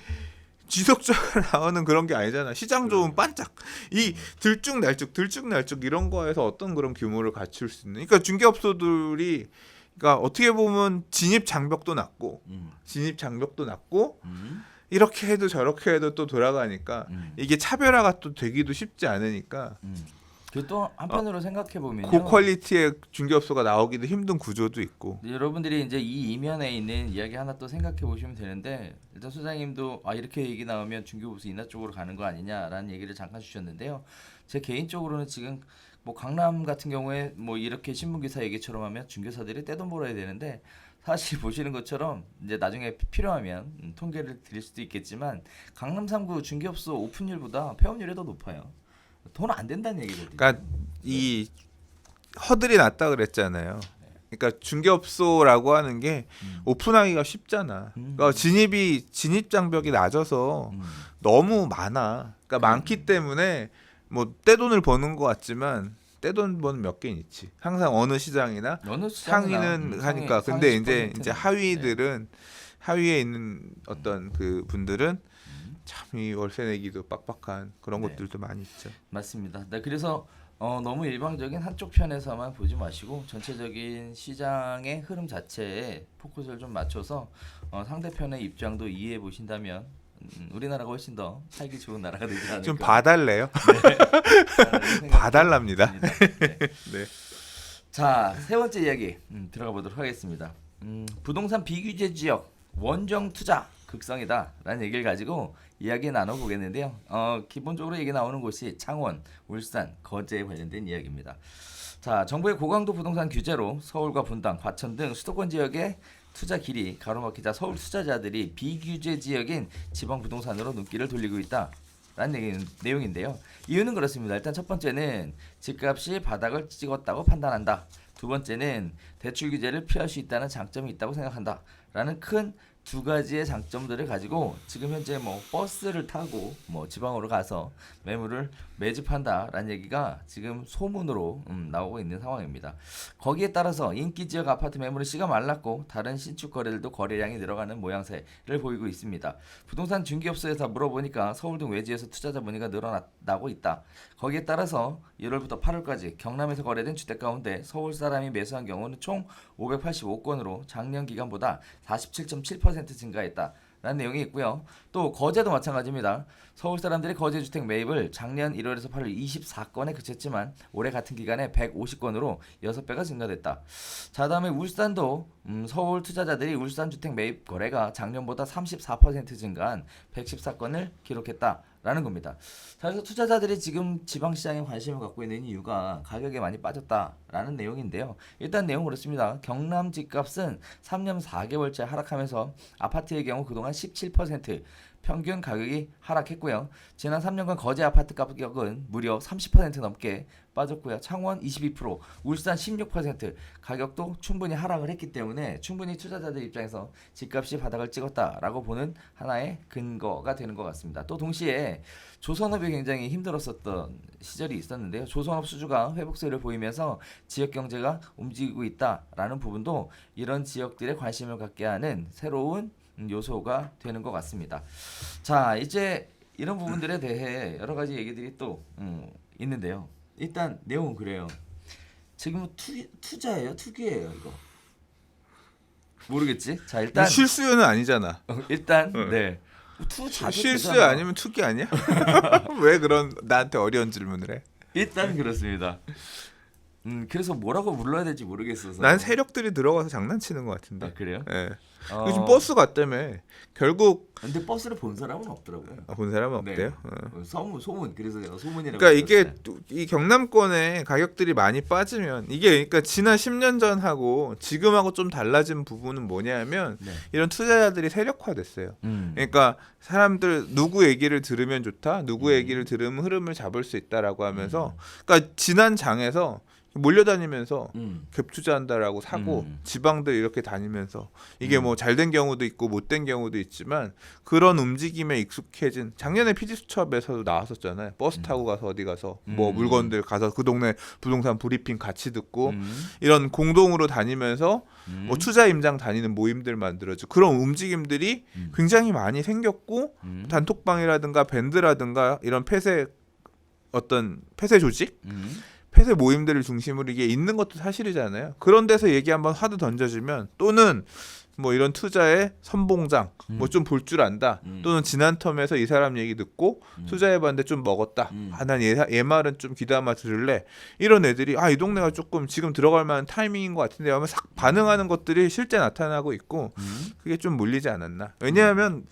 지속적으로 나오는 그런 게 아니잖아. 시장 좋으면 반짝. 이 들쭉날쭉 이런 거에서 어떤 그런 규모를 갖출 수 있는. 그러니까 중개업소들이 그러니까 어떻게 보면 진입 장벽도 낮고 이렇게 해도 저렇게 해도 또 돌아가니까 이게 차별화가 또 되기도 쉽지 않으니까 그또 한편으로 생각해 보면요. 고퀄리티의 중개업소가 나오기도 힘든 구조도 있고. 여러분들이 이제 이 이면에 있는 이야기 하나 또 생각해 보시면 되는데 일단 소장님도 이렇게 얘기 나오면 중개보수 인하 쪽으로 가는 거 아니냐라는 얘기를 잠깐 주셨는데요. 제 개인적으로는 지금 뭐 강남 같은 경우에 뭐 이렇게 신문 기사 얘기처럼 하면 중개사들이 떼돈 벌어야 되는데 사실 보시는 것처럼 이제 나중에 필요하면 통계를 드릴 수도 있겠지만 강남 3구 중개업소 오픈율보다 폐업률이 더 높아요. 돈 안 된다는 얘기거든요. 그러니까 이 허들이 낮다 그랬잖아요. 그러니까 중개업소라고 하는 게 오픈하기가 쉽잖아. 그러니까 진입 장벽이 낮아서 너무 많아. 그러니까 많기 때문에 뭐 떼돈을 버는 것 같지만 떼돈 버는 몇 개는 있지. 항상 어느 시장이나 상위는 하니까. 근데 이제 하위들은 하위에 있는 어떤 그 분들은 참 이 월세 내기도 빡빡한 그런 것들도 많이 있죠. 맞습니다. 네, 그래서 너무 일방적인 한쪽 편에서만 보지 마시고 전체적인 시장의 흐름 자체에 포커스를 좀 맞춰서 상대편의 입장도 이해해 보신다면 우리나라가 훨씬 더 살기 좋은 나라가 되지 않을까. 좀 봐달래요? 네. 봐달랍니다. 네. 네. 자, 세 번째 이야기 들어가 보도록 하겠습니다. 부동산 비규제 지역 원정 투자 극성이다라는 얘기를 가지고 이야기 나눠보겠는데요. 기본적으로 얘기 나오는 곳이 창원, 울산, 거제에 관련된 이야기입니다. 자, 정부의 고강도 부동산 규제로 서울과 분당, 과천 등 수도권 지역의 투자 길이 가로막히자 서울 투자자들이 비규제 지역인 지방 부동산으로 눈길을 돌리고 있다라는 내용인데요. 이유는 그렇습니다. 일단 첫 번째는 집값이 바닥을 찍었다고 판단한다. 두 번째는 대출 규제를 피할 수 있다는 장점이 있다고 생각한다라는 큰 두 가지의 장점들을 가지고 지금 현재 뭐 버스를 타고 뭐 지방으로 가서 매물을 매집한다라는 얘기가 지금 소문으로 나오고 있는 상황입니다. 거기에 따라서 인기 지역 아파트 매물의 씨가 말랐고 다른 신축 거래들도 거래량이 늘어가는 모양새를 보이고 있습니다. 부동산 중개업소에서 물어보니까 서울 등 외지에서 투자자 문의가 늘어나고 있다. 거기에 따라서 1월부터 8월까지 경남에서 거래된 주택 가운데 서울 사람이 매수한 경우는 총 585건으로 작년 기간보다 47.7% 증가했다라는 내용이 있고요. 또 거제도 마찬가지입니다. 서울 사람들이 거제 주택 매입을 작년 1월에서 8월 24건에 그쳤지만 올해 같은 기간에 150건으로 6배가 증가됐다. 자, 다음에 울산도 서울 투자자들이 울산 주택 매입 거래가 작년보다 34% 증가한 114건을 기록했다라는 겁니다. 자, 그래서 투자자들이 지금 지방시장에 관심을 갖고 있는 이유가 가격이 많이 빠졌다라는 내용인데요. 일단 내용 그렇습니다. 경남 집값은 3년 4개월째 하락하면서 아파트의 경우 그동안 17%, 평균 가격이 하락했고요. 지난 3년간 거제 아파트 가격은 무려 30% 넘게 빠졌고요. 창원 22%, 울산 16% 가격도 충분히 하락을 했기 때문에 충분히 투자자들 입장에서 집값이 바닥을 찍었다라고 보는 하나의 근거가 되는 것 같습니다. 또 동시에 조선업이 굉장히 힘들었었던 시절이 있었는데요. 조선업 수주가 회복세를 보이면서 지역 경제가 움직이고 있다라는 부분도 이런 지역들에 관심을 갖게 하는 새로운 요소가 되는 것 같습니다. 자, 이제 이런 부분들에 대해 여러 가지 얘기들이 또 있는데요. 일단 내용은 그래요. 지금 투자예요, 투기예요, 이거? 모르겠지. 자, 일단 실수요는 아니잖아. 일단 응. 네. 투자 실수요 아니면 투기 아니야? 왜 그런 나한테 어려운 질문을 해? 일단 그렇습니다. 그래서 뭐라고 불러야 될지 모르겠어서. 난 세력들이 들어가서 장난치는 것 같은데. 아, 그래요? 예. 요즘 버스 갔다며. 결국 근데 버스를 본 사람은 없더라고요. 본 사람은 네. 없대요. 소문 그래서 제가 소문이라고. 그러니까 이게 들었어요. 이 경남권의 가격들이 많이 빠지면 이게 그러니까 지난 10년 전하고 지금하고 좀 달라진 부분은 뭐냐면 네. 이런 투자자들이 세력화됐어요. 그러니까 사람들 누구 얘기를 들으면 좋다, 누구 얘기를 들으면 흐름을 잡을 수 있다라고 하면서 그러니까 지난 장에서 몰려다니면서 갭 투자한다라고 사고 지방들 이렇게 다니면서 이게 뭐 잘된 경우도 있고 못된 경우도 있지만 그런 움직임에 익숙해진 작년에 PD수첩에서도 나왔었잖아요. 버스 타고 가서 어디 가서 뭐 물건들 가서 그 동네 부동산 브리핑 같이 듣고 이런 공동으로 다니면서 뭐 투자 임장 다니는 모임들 만들어져 그런 움직임들이 굉장히 많이 생겼고 단톡방이라든가 밴드라든가 이런 폐쇄 조직 폐쇄 모임들을 중심으로 이게 있는 것도 사실이잖아요. 그런 데서 얘기 한번 하도 던져주면 또는 뭐 이런 투자의 선봉장 뭐 좀 볼 줄 안다 또는 지난 텀에서 이 사람 얘기 듣고 투자해봤는데 좀 먹었다 난 얘 말은 좀 귀담아 들을래 이런 애들이 이 동네가 조금 지금 들어갈 만한 타이밍인 것 같은데 하면 싹 반응하는 것들이 실제 나타나고 있고 그게 좀 물리지 않았나. 왜냐하면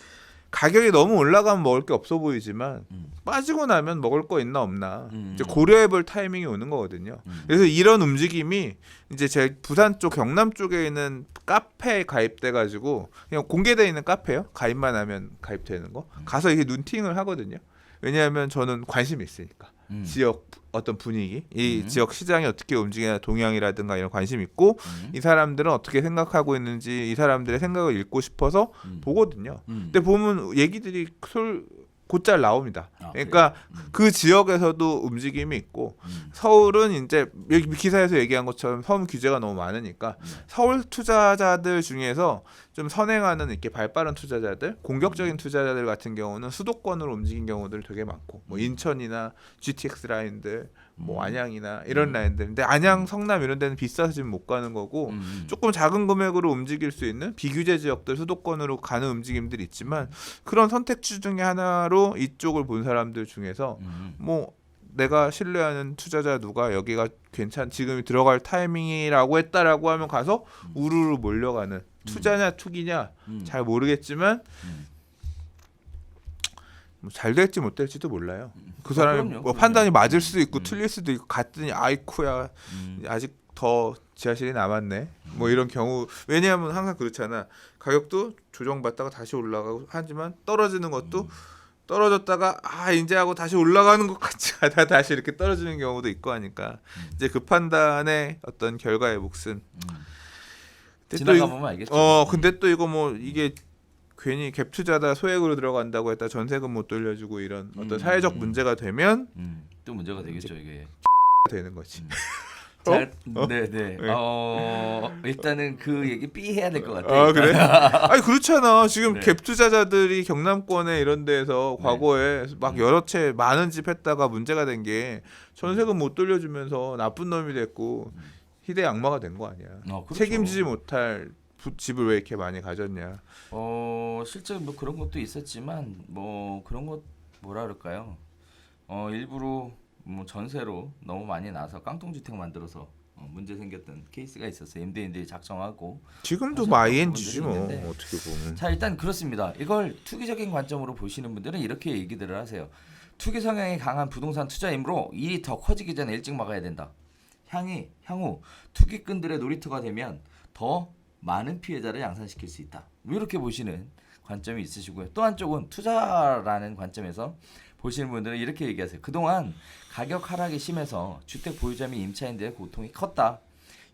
가격이 너무 올라가면 먹을 게 없어 보이지만 빠지고 나면 먹을 거 있나 없나 이제 고려해볼 타이밍이 오는 거거든요. 그래서 이런 움직임이 이제 제 부산 쪽 경남 쪽에 있는 카페에 가입돼가지고 그냥 공개돼 있는 카페요. 가입만 하면 가입되는 거 가서 이게 눈팅을 하거든요. 왜냐하면 저는 관심이 있으니까 지역 어떤 분위기, 이 지역 시장이 어떻게 움직이나 동향이라든가 이런 관심 있고 이 사람들은 어떻게 생각하고 있는지 이 사람들의 생각을 읽고 싶어서 보거든요. 근데 보면 얘기들이 곧잘 나옵니다. 그러니까 그 지역에서도 움직임이 있고 서울은 이제 여기 기사에서 얘기한 것처럼 서울 규제가 너무 많으니까 서울 투자자들 중에서 좀 선행하는 이렇게 발빠른 투자자들, 공격적인 투자자들 같은 경우는 수도권으로 움직인 경우들 되게 많고 뭐 인천이나 GTX 라인들 뭐 안양이나 이런 라인들. 근데 안양, 성남 이런 데는 비싸서 지금 못 가는 거고 조금 작은 금액으로 움직일 수 있는 비규제 지역들 수도권으로 가는 움직임들이 있지만 그런 선택지 중에 하나로 이쪽을 본 사람들 중에서 뭐 내가 신뢰하는 투자자 누가 여기가 지금 들어갈 타이밍이라고 했다라고 하면 가서 우르르 몰려가는 투자냐 투기냐 잘 모르겠지만 뭐 잘 될지 못 될지도 몰라요. 그 사람이 뭐 판단이 맞을 수도 있고 틀릴 수도 있고 갔더니 아이쿠야 아직 더 지하실이 남았네. 뭐 이런 경우 왜냐하면 항상 그렇잖아. 가격도 조정받다가 다시 올라가고 하지만 떨어지는 것도 떨어졌다가 이제 하고 다시 올라가는 것 같이 하다 다시 이렇게 떨어지는 경우도 있고 하니까 이제 그 판단의 어떤 결과의 몫은 지나가 보면 알겠죠. 근데 또 이거 뭐 이게 괜히 갭 투자다 소액으로 들어간다고 했다 전세금 못 돌려주고 이런 어떤 사회적 문제가 되면 또 문제가 되겠죠 이게. 되는 거지. 네네. 일단은 그 얘기 해야 될 것 같아요. 그래? 아니 그렇잖아. 지금 네. 갭 투자자들이 경남권에 이런 데서 과거에 막 여러 채 많은 집 했다가 문제가 된 게 전세금 못 돌려주면서 나쁜 놈이 됐고 희대 악마가 된 거 아니야. 그렇죠. 책임지지 못할 집을 왜 이렇게 많이 가졌냐. 실제 뭐 그런 것도 있었지만 뭐 그런 것 뭐라 그럴까요? 일부러 뭐 전세로 너무 많이 나서 깡통주택 만들어서 문제 생겼던 케이스가 있었어요. 임대인들이 작성하고 지금도 사실 ING지 뭐 부분들이 있는데. 어떻게 보면. 자 일단 그렇습니다. 이걸 투기적인 관점으로 보시는 분들은 이렇게 얘기들을 하세요. 투기 성향이 강한 부동산 투자이므로 일이 더 커지기 전에 일찍 막아야 된다. 향후 투기꾼들의 놀이터가 되면 더 많은 피해자를 양산시킬 수 있다. 뭐 이렇게 보시는 관점이 있으시고요. 또 한쪽은 투자라는 관점에서 보시는 분들은 이렇게 얘기하세요. 그동안 가격 하락이 심해서 주택 보유자 및 임차인들의 고통이 컸다.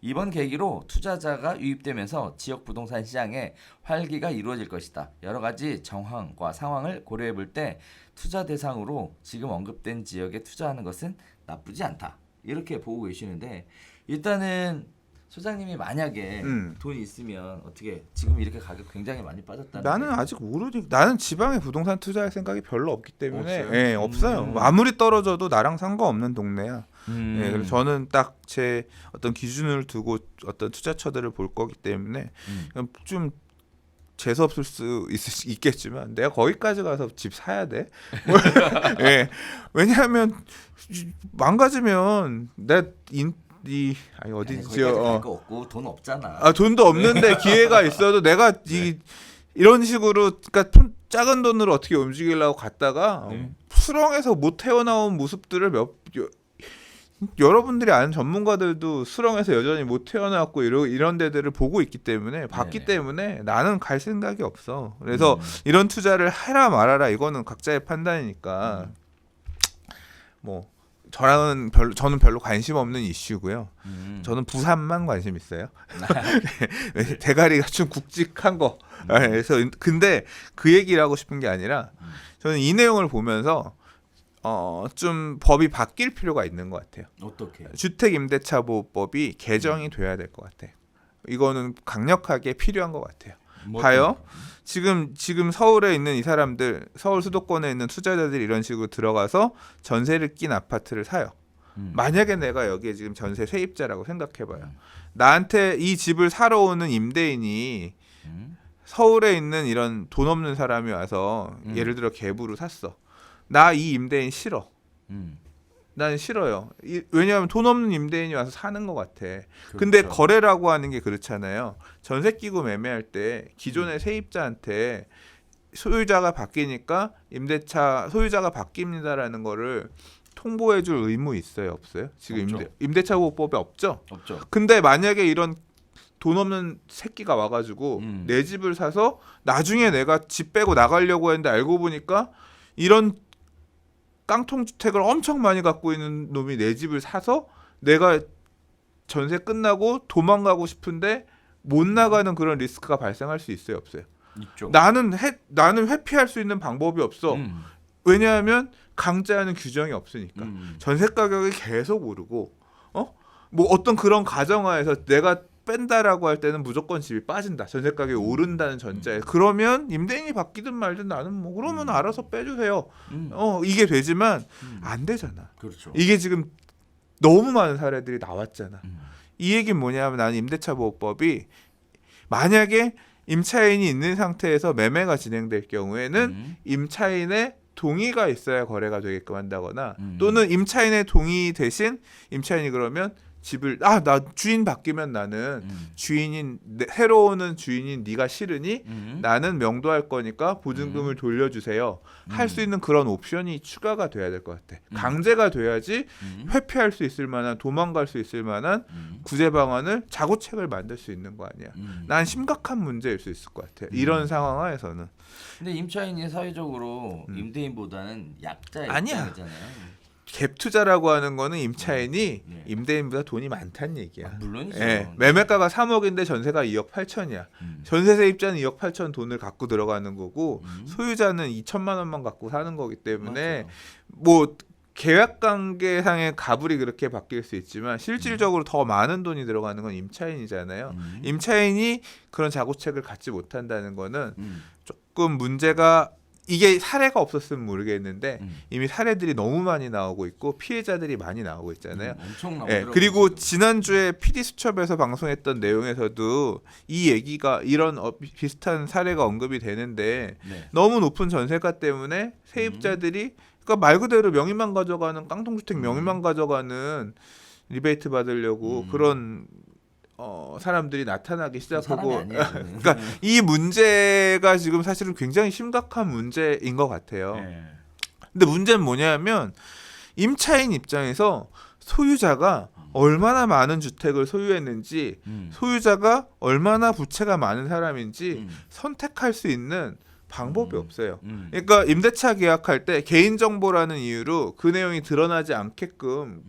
이번 계기로 투자자가 유입되면서 지역 부동산 시장에 활기가 이루어질 것이다. 여러 가지 정황과 상황을 고려해 볼 때 투자 대상으로 지금 언급된 지역에 투자하는 것은 나쁘지 않다. 이렇게 보고 계시는데 일단은 소장님이 만약에 돈이 있으면 어떻게 지금 이렇게 가격 굉장히 많이 빠졌다는 나는 아직 모르니 나는 지방에 부동산 투자할 생각이 별로 없기 때문에 없어요? 예, 없어요. 아무리 떨어져도 나랑 상관없는 동네야. 음. 예, 그래서 저는 딱 제 어떤 기준을 두고 어떤 투자처들을 볼 거기 때문에 좀 재수 없을 수 있겠지만 내가 거기까지 가서 집 사야 돼. 예, 왜냐하면 망가지면 아니 어디지요? 거 없고 돈 없잖아. 아 돈도 없는데 기회가 있어도 내가 이런 식으로 그러니까 작은 돈으로 어떻게 움직이려고 갔다가 수렁에서 못 태어나온 모습들을 여러분들이 아는 전문가들도 수렁에서 여전히 못 태어났고 이런 데들을 보고 있기 때문에 봤기 때문에 나는 갈 생각이 없어. 그래서 이런 투자를 해라 말아라 이거는 각자의 판단이니까 뭐 저는 별로 관심 없는 이슈고요. 저는 부산만 관심 있어요. 대가리가 좀 굵직한 거. 그래서 근데 그 얘기를 하고 싶은 게 아니라 저는 이 내용을 보면서 좀 법이 바뀔 필요가 있는 것 같아요. 어떻게? 주택임대차보호법이 개정이 돼야 될 것 같아요. 이거는 강력하게 필요한 것 같아요. 봐요. 지금 서울에 있는 이 사람들, 서울 수도권에 있는 투자자들이 이런 식으로 들어가서 전세를 낀 아파트를 사요. 만약에 내가 여기에 지금 전세 세입자라고 생각해봐요. 나한테 이 집을 사러 오는 임대인이 서울에 있는 이런 돈 없는 사람이 와서 예를 들어 계부로 샀어. 나 이 임대인 싫어. 난 싫어요. 왜냐하면 돈 없는 임대인이 와서 사는 것 같아. 그렇죠. 근데 거래라고 하는 게 그렇잖아요. 전세 끼고 매매할 때 기존의 세입자한테 소유자가 바뀌니까 임대차 소유자가 바뀝니다라는 거를 통보해줄 의무 있어요, 없어요? 지금 임대차 보호법에 없죠. 없죠. 근데 만약에 이런 돈 없는 새끼가 와가지고 내 집을 사서 나중에 내가 집 빼고 나가려고 했는데 알고 보니까 이런 깡통 주택을 엄청 많이 갖고 있는 놈이 내 집을 사서 내가 전세 끝나고 도망가고 싶은데 못 나가는 그런 리스크가 발생할 수 있어요, 없어요? 있죠. 나는 회피할 수 있는 방법이 없어. 왜냐하면 강제하는 규정이 없으니까. 전세 가격이 계속 오르고 뭐 어떤 그런 가정하에서 내가 뺀다라고 할 때는 무조건 집이 빠진다. 전세 가격이 오른다는 전제에. 그러면 임대인이 바뀌든 말든 나는 뭐 그러면 알아서 빼주세요. 이게 되지만 안 되잖아. 그렇죠. 이게 지금 너무 많은 사례들이 나왔잖아. 이 얘기는 뭐냐면 나는 임대차 보호법이 만약에 임차인이 있는 상태에서 매매가 진행될 경우에는 임차인의 동의가 있어야 거래가 되게끔 한다거나 또는 임차인의 동의 대신 임차인이 그러면 집을 나 주인 바뀌면 나는 주인인 새로 오는 주인인 네가 싫으니 나는 명도할 거니까 보증금을 돌려주세요. 할 수 있는 그런 옵션이 추가가 돼야 될 것 같아. 강제가 돼야지 회피할 수 있을 만한 도망갈 수 있을 만한 구제 방안을 자구책을 만들 수 있는 거 아니야. 난 심각한 문제일 수 있을 것 같아. 이런 상황 하에서는. 근데 임차인이 사회적으로 임대인보다는 약자의 아니야. 입장이잖아요. 갭 투자라고 하는 거는 임차인이 임대인보다 돈이 많다는 얘기야. 물론이죠. 매매가가 3억인데 전세가 2억 8천이야. 전세 세입자는 2억 8천 돈을 갖고 들어가는 거고 소유자는 2천만 원만 갖고 사는 거기 때문에 맞아요. 뭐 계약 관계상의 가불이 그렇게 바뀔 수 있지만 실질적으로 더 많은 돈이 들어가는 건 임차인이잖아요. 임차인이 그런 자구책을 갖지 못한다는 거는 조금 문제가 이게 사례가 없었으면 모르겠는데 이미 사례들이 너무 많이 나오고 있고 피해자들이 많이 나오고 있잖아요. 엄청 나오더라고요. 그리고 지난주에 PD수첩에서 방송했던 내용에서도 이 얘기가 이런 비슷한 사례가 언급이 되는데 너무 높은 전세가 때문에 세입자들이 그러니까 말 그대로 명의만 가져가는 깡통주택 명의만 가져가는 리베이트 받으려고 그런 사람들이 나타나기 시작하고 그러니까 이 문제가 지금 사실은 굉장히 심각한 문제인 것 같아요. 근데 문제는 뭐냐면 임차인 입장에서 소유자가 얼마나 많은 주택을 소유했는지 소유자가 얼마나 부채가 많은 사람인지 선택할 수 있는 방법이 없어요. 그러니까 임대차 계약할 때 개인정보라는 이유로 그 내용이 드러나지 않게끔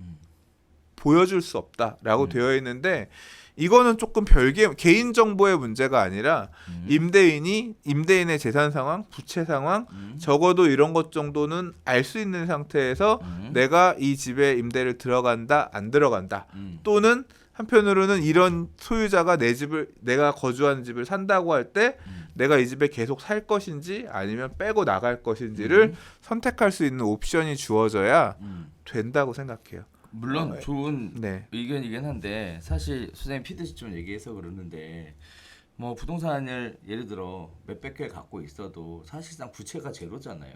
보여줄 수 없다라고 되어 있는데 이거는 조금 별개 개인정보의 문제가 아니라 임대인의 재산 상황, 부채 상황 적어도 이런 것 정도는 알 수 있는 상태에서 내가 이 집에 임대를 들어간다 안 들어간다 또는 한편으로는 이런 소유자가 내가 거주하는 집을 산다고 할 때 내가 이 집에 계속 살 것인지 아니면 빼고 나갈 것인지를 선택할 수 있는 옵션이 주어져야 된다고 생각해요. 물론 좋은 네. 의견이긴 한데 사실 선생님 피드시 좀 얘기해서 그러는데 뭐 부동산을 예를 들어 몇백 개 갖고 있어도 사실상 부채가 제로잖아요.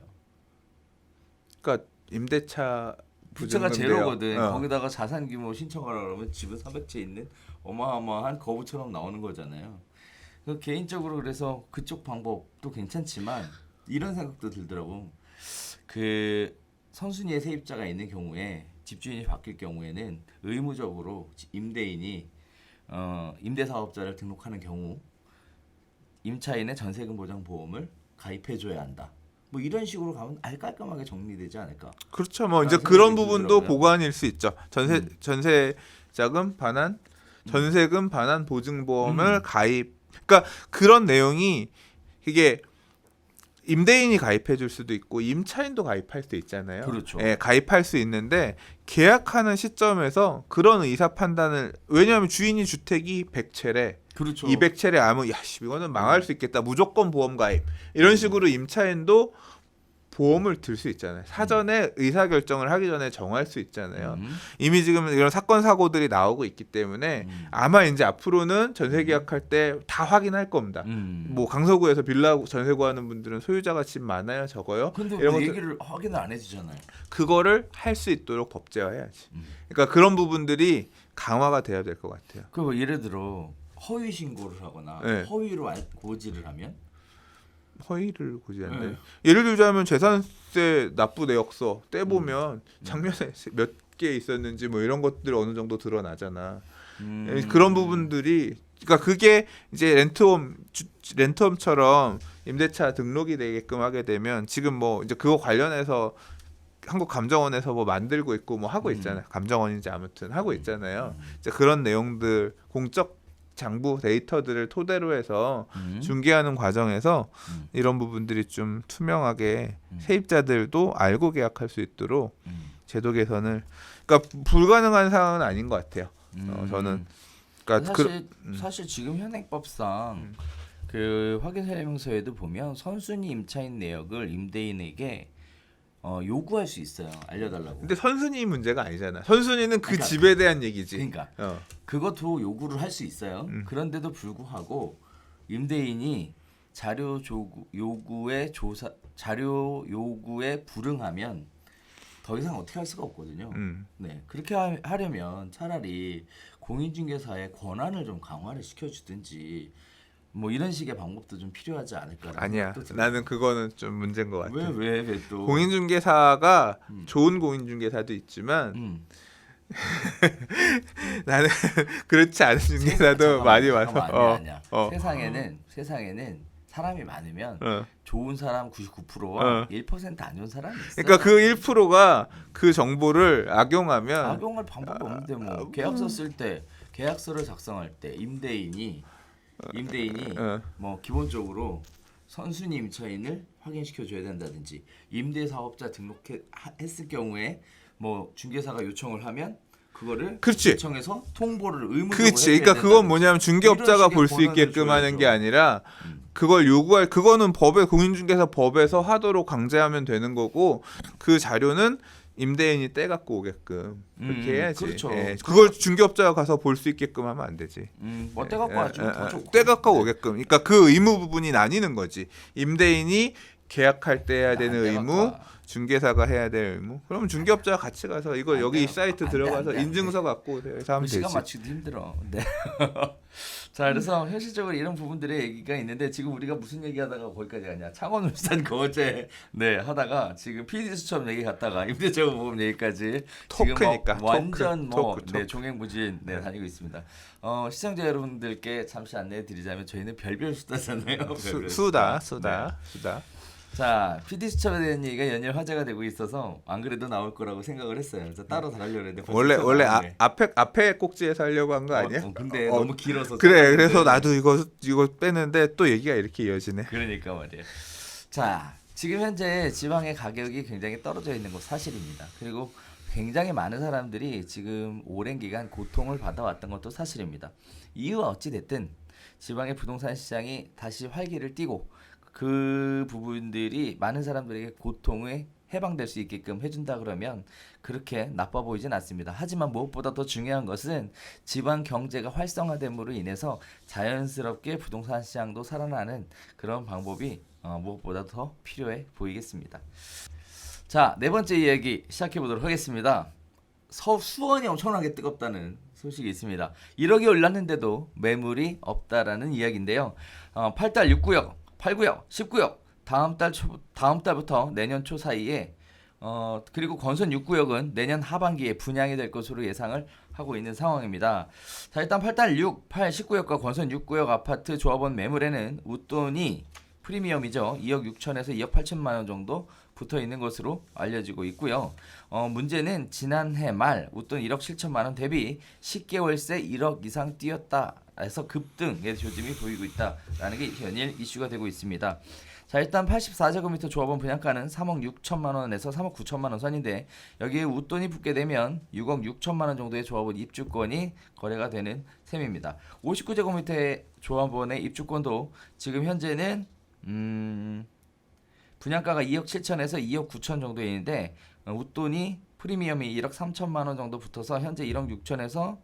그러니까 임대차 부채가 부증금대요. 제로거든. 거기다가 자산 규모 신청하라 그러면 집은 400채 있는 어마어마한 거부처럼 나오는 거잖아요. 개인적으로 그래서 그쪽 방법도 괜찮지만 이런 생각도 들더라고. 그 선순위의 세입자가 있는 경우에 집주인이 바뀔 경우에는 의무적으로 임대인이 임대사업자를 등록하는 경우 임차인의 전세금 보장 보험을 가입해줘야 한다. 뭐 이런 식으로 가면 아예 깔끔하게 정리되지 않을까. 그렇죠. 뭐 이제 생각이 그런 부분도 들더라고요. 보완일 수 있죠. 전세자금 반환, 전세금 반환 보증보험을 가입. 그러니까 그런 내용이 이게 임대인이 가입해 줄 수도 있고 임차인도 가입할 수 있잖아요. 그렇죠. 예, 가입할 수 있는데 계약하는 시점에서 그런 의사 판단을 왜냐하면 주인이 주택이 100채래. 그렇죠. 200채래 아무 야씨 이거는 망할 수 있겠다. 무조건 보험 가입. 이런 식으로 임차인도 보험을 들 수 있잖아요. 사전에 의사 결정을 하기 전에 정할 수 있잖아요. 이미 지금 이런 사건 사고들이 나오고 있기 때문에 아마 이제 앞으로는 전세 계약할 때 다 확인할 겁니다. 뭐 강서구에서 빌라 전세 구하는 분들은 소유자가 집 많아요, 적어요? 근데 이런 왜 것들- 얘기를 확인을 안 해주잖아요. 그거를 할 수 있도록 법제화해야지. 그러니까 그런 부분들이 강화가 돼야 될 것 같아요. 그 예를 들어 허위 신고를 하거나 네. 허위로 고지를 하면 허위를 고지한다. 네. 예를 들자면 재산세 납부 내역서 떼보면 작년에 몇 개 있었는지 뭐 이런 것들 어느 정도 드러나잖아. 그런 부분들이 그러니까 그게 이제 렌트홈처럼 임대차 등록이 되게끔 하게 되면 지금 뭐 이제 그거 관련해서 한국감정원에서 뭐 만들고 있고 뭐 하고 있잖아요. 감정원인지 아무튼 하고 있잖아요. 이제 그런 내용들 공적 장부 데이터들을 토대로 해서 중개하는 과정에서 이런 부분들이 좀 투명하게 세입자들도 알고 계약할 수 있도록 제도 개선을 그러니까 불가능한 상황은 아닌 것 같아요. 저는 그러니까 사실 지금 현행법상 그 확인 설명서에도 보면 선순위 임차인 내역을 임대인에게 요구할 수 있어요. 알려달라고. 근데 선순위 문제가 아니잖아. 선순위는 그 그러니까, 집에 대한 얘기지. 그러니까 어. 그것도 요구를 할 수 있어요. 그런데도 불구하고 임대인이 자료 요구에 불응하면 더 이상 어떻게 할 수가 없거든요. 네, 그렇게 하려면 차라리 공인중개사의 권한을 좀 강화를 시켜주든지 뭐 이런 식의 방법도 좀 필요하지 않을까라는 아니야. 생각도 들어요. 나는 그거는 좀 문제인 것 같아. 왜 또? 공인중개사가 좋은 공인중개사도 있지만 나는 그렇지 않은 중개사도 많이 와서 아니야. 세상에는 사람이 많으면 좋은 사람 99%와 1% 안 좋은 사람이 있어. 그러니까 그 1%가 그 정보를 악용하면 악용할 방법이 없는데 뭐 계약서 쓸 때 계약서를 작성할 때 임대인이 뭐 기본적으로 선순위 임차인을 확인시켜 줘야 된다든지 임대사업자 등록했을 경우에 뭐 중개사가 요청을 하면 그거를 그렇지. 요청해서 통보를 의무적으로 그렇지. 해줘야 그러니까 그건 된다든지. 뭐냐면 중개업자가 이런 식의 볼 수 권한을 있게끔 하는 줘야죠. 게 아니라 그걸 요구할 그거는 공인중개사 법에서 하도록 강제하면 되는 거고 그 자료는 임대인이 떼갖고 오게끔 그렇게 해야지. 그렇죠. 예. 그걸 중개업자가 가서 볼 수 있게끔 하면 안 되지. 뭐 떼갖고 와주면 더 좋고. 떼갖고 오게끔. 그러니까 그 의무 부분이 나뉘는 거지. 임대인이 계약할 때 해야 되는 안 돼, 의무, 바꿔. 중개사가 해야 될 의무. 그러면 중개업자가 같이 가서 이거 안 여기 돼, 사이트 안 돼, 들어가서 안 돼, 안 인증서 갖고 오세요. 해서 하면 그 시간 되지. 맞추기도 힘들어. 네. 자, 그래서 현실적으로 이런 부분들의 얘기가 있는데 지금 우리가 무슨 얘기하다가 거기까지 가냐? 창원울산 거제 네 하다가 지금 PD 수첩 얘기 갔다가 임대차 보험 얘기까지 지금 토크니까, 뭐 완전 토크, 뭐 토크. 네, 종횡무진 네, 다니고 있습니다. 시청자 여러분들께 잠시 안내해 드리자면 저희는 별별 수다잖아요. 별별 수다, 수다. 네. 수다. 자, PD 수첩에 대한 얘기가 연일 화제가 되고 있어서 안 그래도 나올 거라고 생각을 했어요. 그래서 따로 다루려고 했는데 벌써 원래 나오네. 앞에 꼭지에서 하려고 한 거 아니야? 근데 어, 너무 길어서 그래, 생각했는데. 그래서 나도 이거 빼는데 또 얘기가 이렇게 이어지네. 그러니까 말이에요. 자, 지금 현재 지방의 가격이 굉장히 떨어져 있는 것 사실입니다. 그리고 굉장히 많은 사람들이 지금 오랜 기간 고통을 받아왔던 것도 사실입니다. 이유가 어찌 됐든 지방의 부동산 시장이 다시 활기를 띠고 그 부분들이 많은 사람들에게 고통에 해방될 수 있게끔 해준다 그러면 그렇게 나빠 보이진 않습니다. 하지만 무엇보다 더 중요한 것은 지방 경제가 활성화됨으로 인해서 자연스럽게 부동산 시장도 살아나는 그런 방법이 무엇보다 더 필요해 보이겠습니다. 자, 네 번째 이야기 시작해 보도록 하겠습니다. 수원이 엄청나게 뜨겁다는 소식이 있습니다. 1억이 올랐는데도 매물이 없다라는 이야기인데요. 8달 6구역, 8구역, 10구역 다음 달부터 내년 초 사이에 그리고 건선 6구역은 내년 하반기에 분양이 될 것으로 예상을 하고 있는 상황입니다. 자, 일단 8달 6, 8, 19구역과 건선 6구역 아파트 조합원 매물에는 웃돈이 프리미엄이죠. 2억 6천에서 2억 8천만 원 정도 붙어 있는 것으로 알려지고 있고요. 문제는 지난해 말 웃돈 1억 7천만 원 대비 10개월새 1억 이상 뛰었다 해서 급등의 조짐이 보이고 있다라는 게 연일 이슈가 되고 있습니다. 자, 일단 84제곱미터 조합원 분양가는 3억 6천만 원에서 3억 9천만 원 선인데 여기에 웃돈이 붙게 되면 6억 6천만 원 정도의 조합원 입주권이 거래가 되는 셈입니다. 59제곱미터의 조합원의 입주권도 지금 현재는 분양가가 2억 7천에서 2억 9천 정도 있는데 웃돈이 프리미엄이 1억 3천만 원 정도 붙어서 현재 1억 6천에서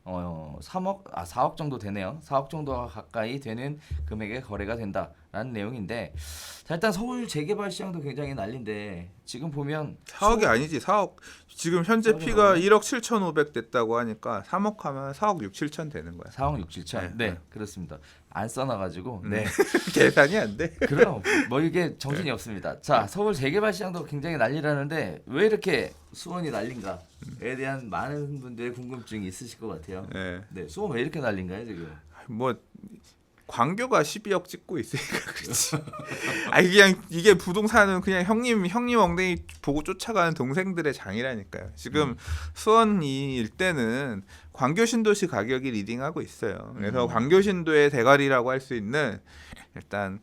4억 정도 되네요. 4억 정도가 가까이 되는 금액에 거래가 된다라는 내용인데, 자, 일단 서울 재개발 시장도 굉장히 난린데 지금 보면 4억이 아니지. 4억. 지금 현재 4억이 피가 넘네. 1억 7,500 됐다고 하니까 3억 하면 4억 6, 7천 되는 거야. 4억 6, 7천. 네, 그렇습니다. 안 써놔가지고 네. 계산이 안 돼. 그럼 뭐 이게 정신이 없습니다. 자, 서울 재개발 시장도 굉장히 난리라는데 왜 이렇게 수원이 난린가에 대한 많은 분들의 궁금증이 있으실 것 같아요. 네. 네, 수원 왜 이렇게 난린가요 지금? 뭐 광교가 12억 찍고 있으니까 그렇지. 아니 그냥 이게 부동산은 그냥 형님 엉덩이 보고 쫓아가는 동생들의 장이라니까요. 지금 수원 이 일대는 광교 신도시 가격이 리딩하고 있어요. 그래서 광교 신도의 대가리라고 할 수 있는 일단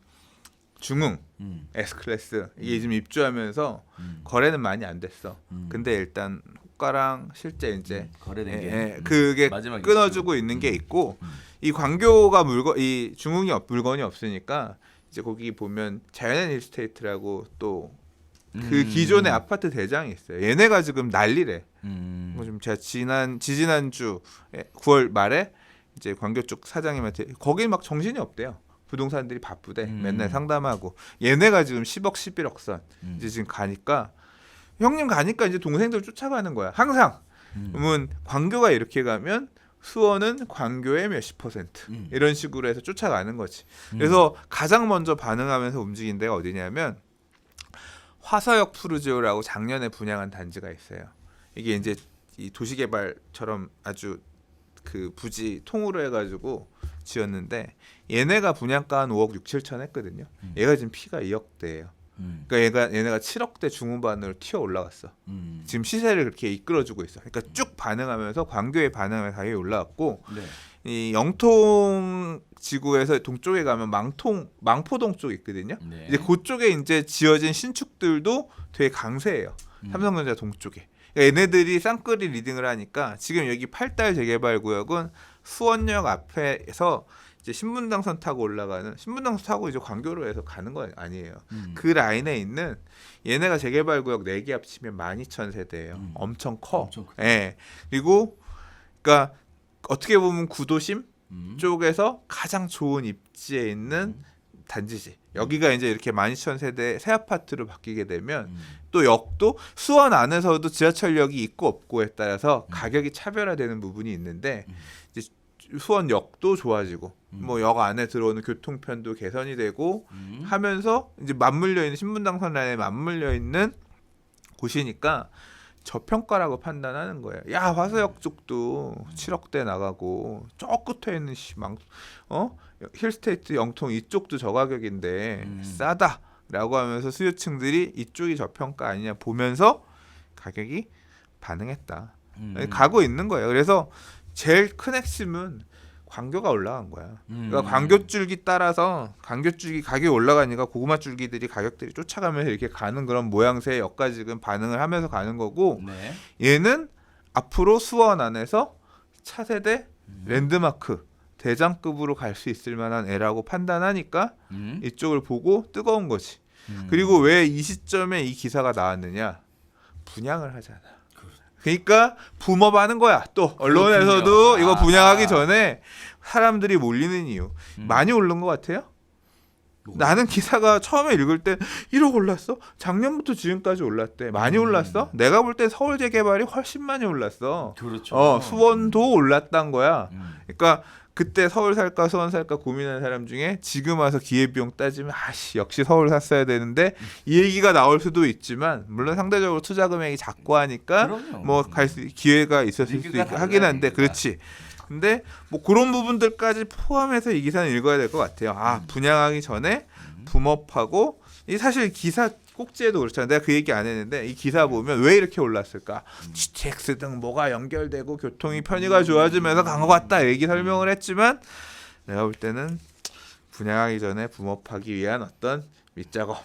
중흥 S클래스 이게 지금 입주하면서 거래는 많이 안 됐어. 근데 일단 호가랑 실제 이제 거래된 게 그게 마지막 끊어주고 있는 게 있고 이 광교가 이 중흥이 물건이 없으니까 이제 거기 보면 자연의 일스테이트라고 또 그 기존의 아파트 대장이 있어요. 얘네가 지금 난리래. 뭐 좀 제가 지지난주 9월 말에 이제 광교 쪽 사장님한테 거기 막 정신이 없대요. 부동산들이 바쁘대. 맨날 상담하고 얘네가 지금 10억 11억 선 이제 지금 가니까 형님 가니까 이제 동생들 쫓아가는 거야. 항상 그러면 광교가 이렇게 가면 수원은 광교의 몇십 퍼센트 이런 식으로 해서 쫓아가는 거지. 그래서 가장 먼저 반응하면서 움직인 데가 어디냐면 화서역 푸르지오라고 작년에 분양한 단지가 있어요. 이게 이제 이 도시개발처럼 아주 그 부지 통으로 해가지고 지었는데 얘네가 분양가 한 5억 6, 7천 했거든요. 얘가 지금 피가 2억대예요. 그러니까 얘네가 7억대 중후반으로 튀어 올라갔어. 지금 시세를 그렇게 이끌어주고 있어. 그러니까 쭉 반응하면서 광교의 반응을 가격이 올라왔고 네. 이 영통 지구에서 동쪽에 가면 망포동 쪽 있거든요. 네. 이제 그쪽에 이제 지어진 신축들도 되게 강세예요. 삼성전자 동쪽에. 그러니까 얘네들이 쌍끌이 리딩을 하니까 지금 여기 8달 재개발 구역은 수원역 앞에서 이제 신분당선 타고 올라가는 신분당선 타고 이제 광교로 해서 가는 건 아니에요. 그 라인에 있는 얘네가 재개발 구역 4개 합치면 12,000세대예요. 엄청 커. 엄청 크다. 예. 그리고 그러니까 어떻게 보면 구도심 쪽에서 가장 좋은 입지에 있는 단지지. 여기가 이제 이렇게 12,000세대 새 아파트로 바뀌게 되면 또 역도 수원 안에서도 지하철역이 있고 없고에 따라서 가격이 차별화되는 부분이 있는데 이제 수원역도 좋아지고 뭐 역 안에 들어오는 교통편도 개선이 되고 하면서 이제 맞물려 있는 신분당선 라인에 맞물려 있는 곳이니까 저평가라고 판단하는 거예요. 야 화서역 쪽도 7억대 나가고 저 끝에 있는 힐스테이트 영통 이쪽도 저 가격인데 싸다라고 하면서 수요층들이 이쪽이 저평가 아니냐 보면서 가격이 반응했다. 가고 있는 거예요. 그래서 제일 큰 핵심은 광교가 올라간 거야. 그러니까 광교 줄기 따라서 광교 줄기 가격이 올라가니까 고구마 줄기들이 가격들이 쫓아가면서 이렇게 가는 그런 모양새의 역가 지금 반응을 하면서 가는 거고 네. 얘는 앞으로 수원 안에서 차세대 랜드마크 대장급으로 갈 수 있을 만한 애라고 판단하니까 이쪽을 보고 뜨거운 거지. 그리고 왜 이 시점에 이 기사가 나왔느냐? 분양을 하잖아. 그러니까 붐업하는 거야. 또 언론에서도 그렇군요. 이거 분양하기 전에 사람들이 몰리는 이유 많이 오른 것 같아요. 나는 기사가 처음에 읽을 때 1억 올랐어? 작년부터 지금까지 올랐대. 많이 올랐어? 내가 볼 때 서울 재개발이 훨씬 많이 올랐어. 그렇죠. 수원도 올랐단 거야. 그러니까 그때 서울 살까 수원 살까 고민하는 사람 중에 지금 와서 기회비용 따지면 역시 서울 샀어야 되는데 이 얘기가 나올 수도 있지만 물론 상대적으로 투자 금액이 작고 하니까 그럼요. 뭐 갈 수 기회가 있었을 수도 있고 하긴 한데 그렇지. 근데 뭐 그런 부분들까지 포함해서 이 기사는 읽어야 될 것 같아요. 분양하기 전에 붐업하고 이 사실 기사 꼭지에도 그렇잖아요. 내가 그 얘기 안 했는데 이 기사 보면 왜 이렇게 올랐을까? GTX 등 뭐가 연결되고 교통이 편의가 좋아지면서 간 것 같다 얘기 설명을 했지만 내가 볼 때는 분양하기 전에 붐업하기 위한 어떤 밑작업.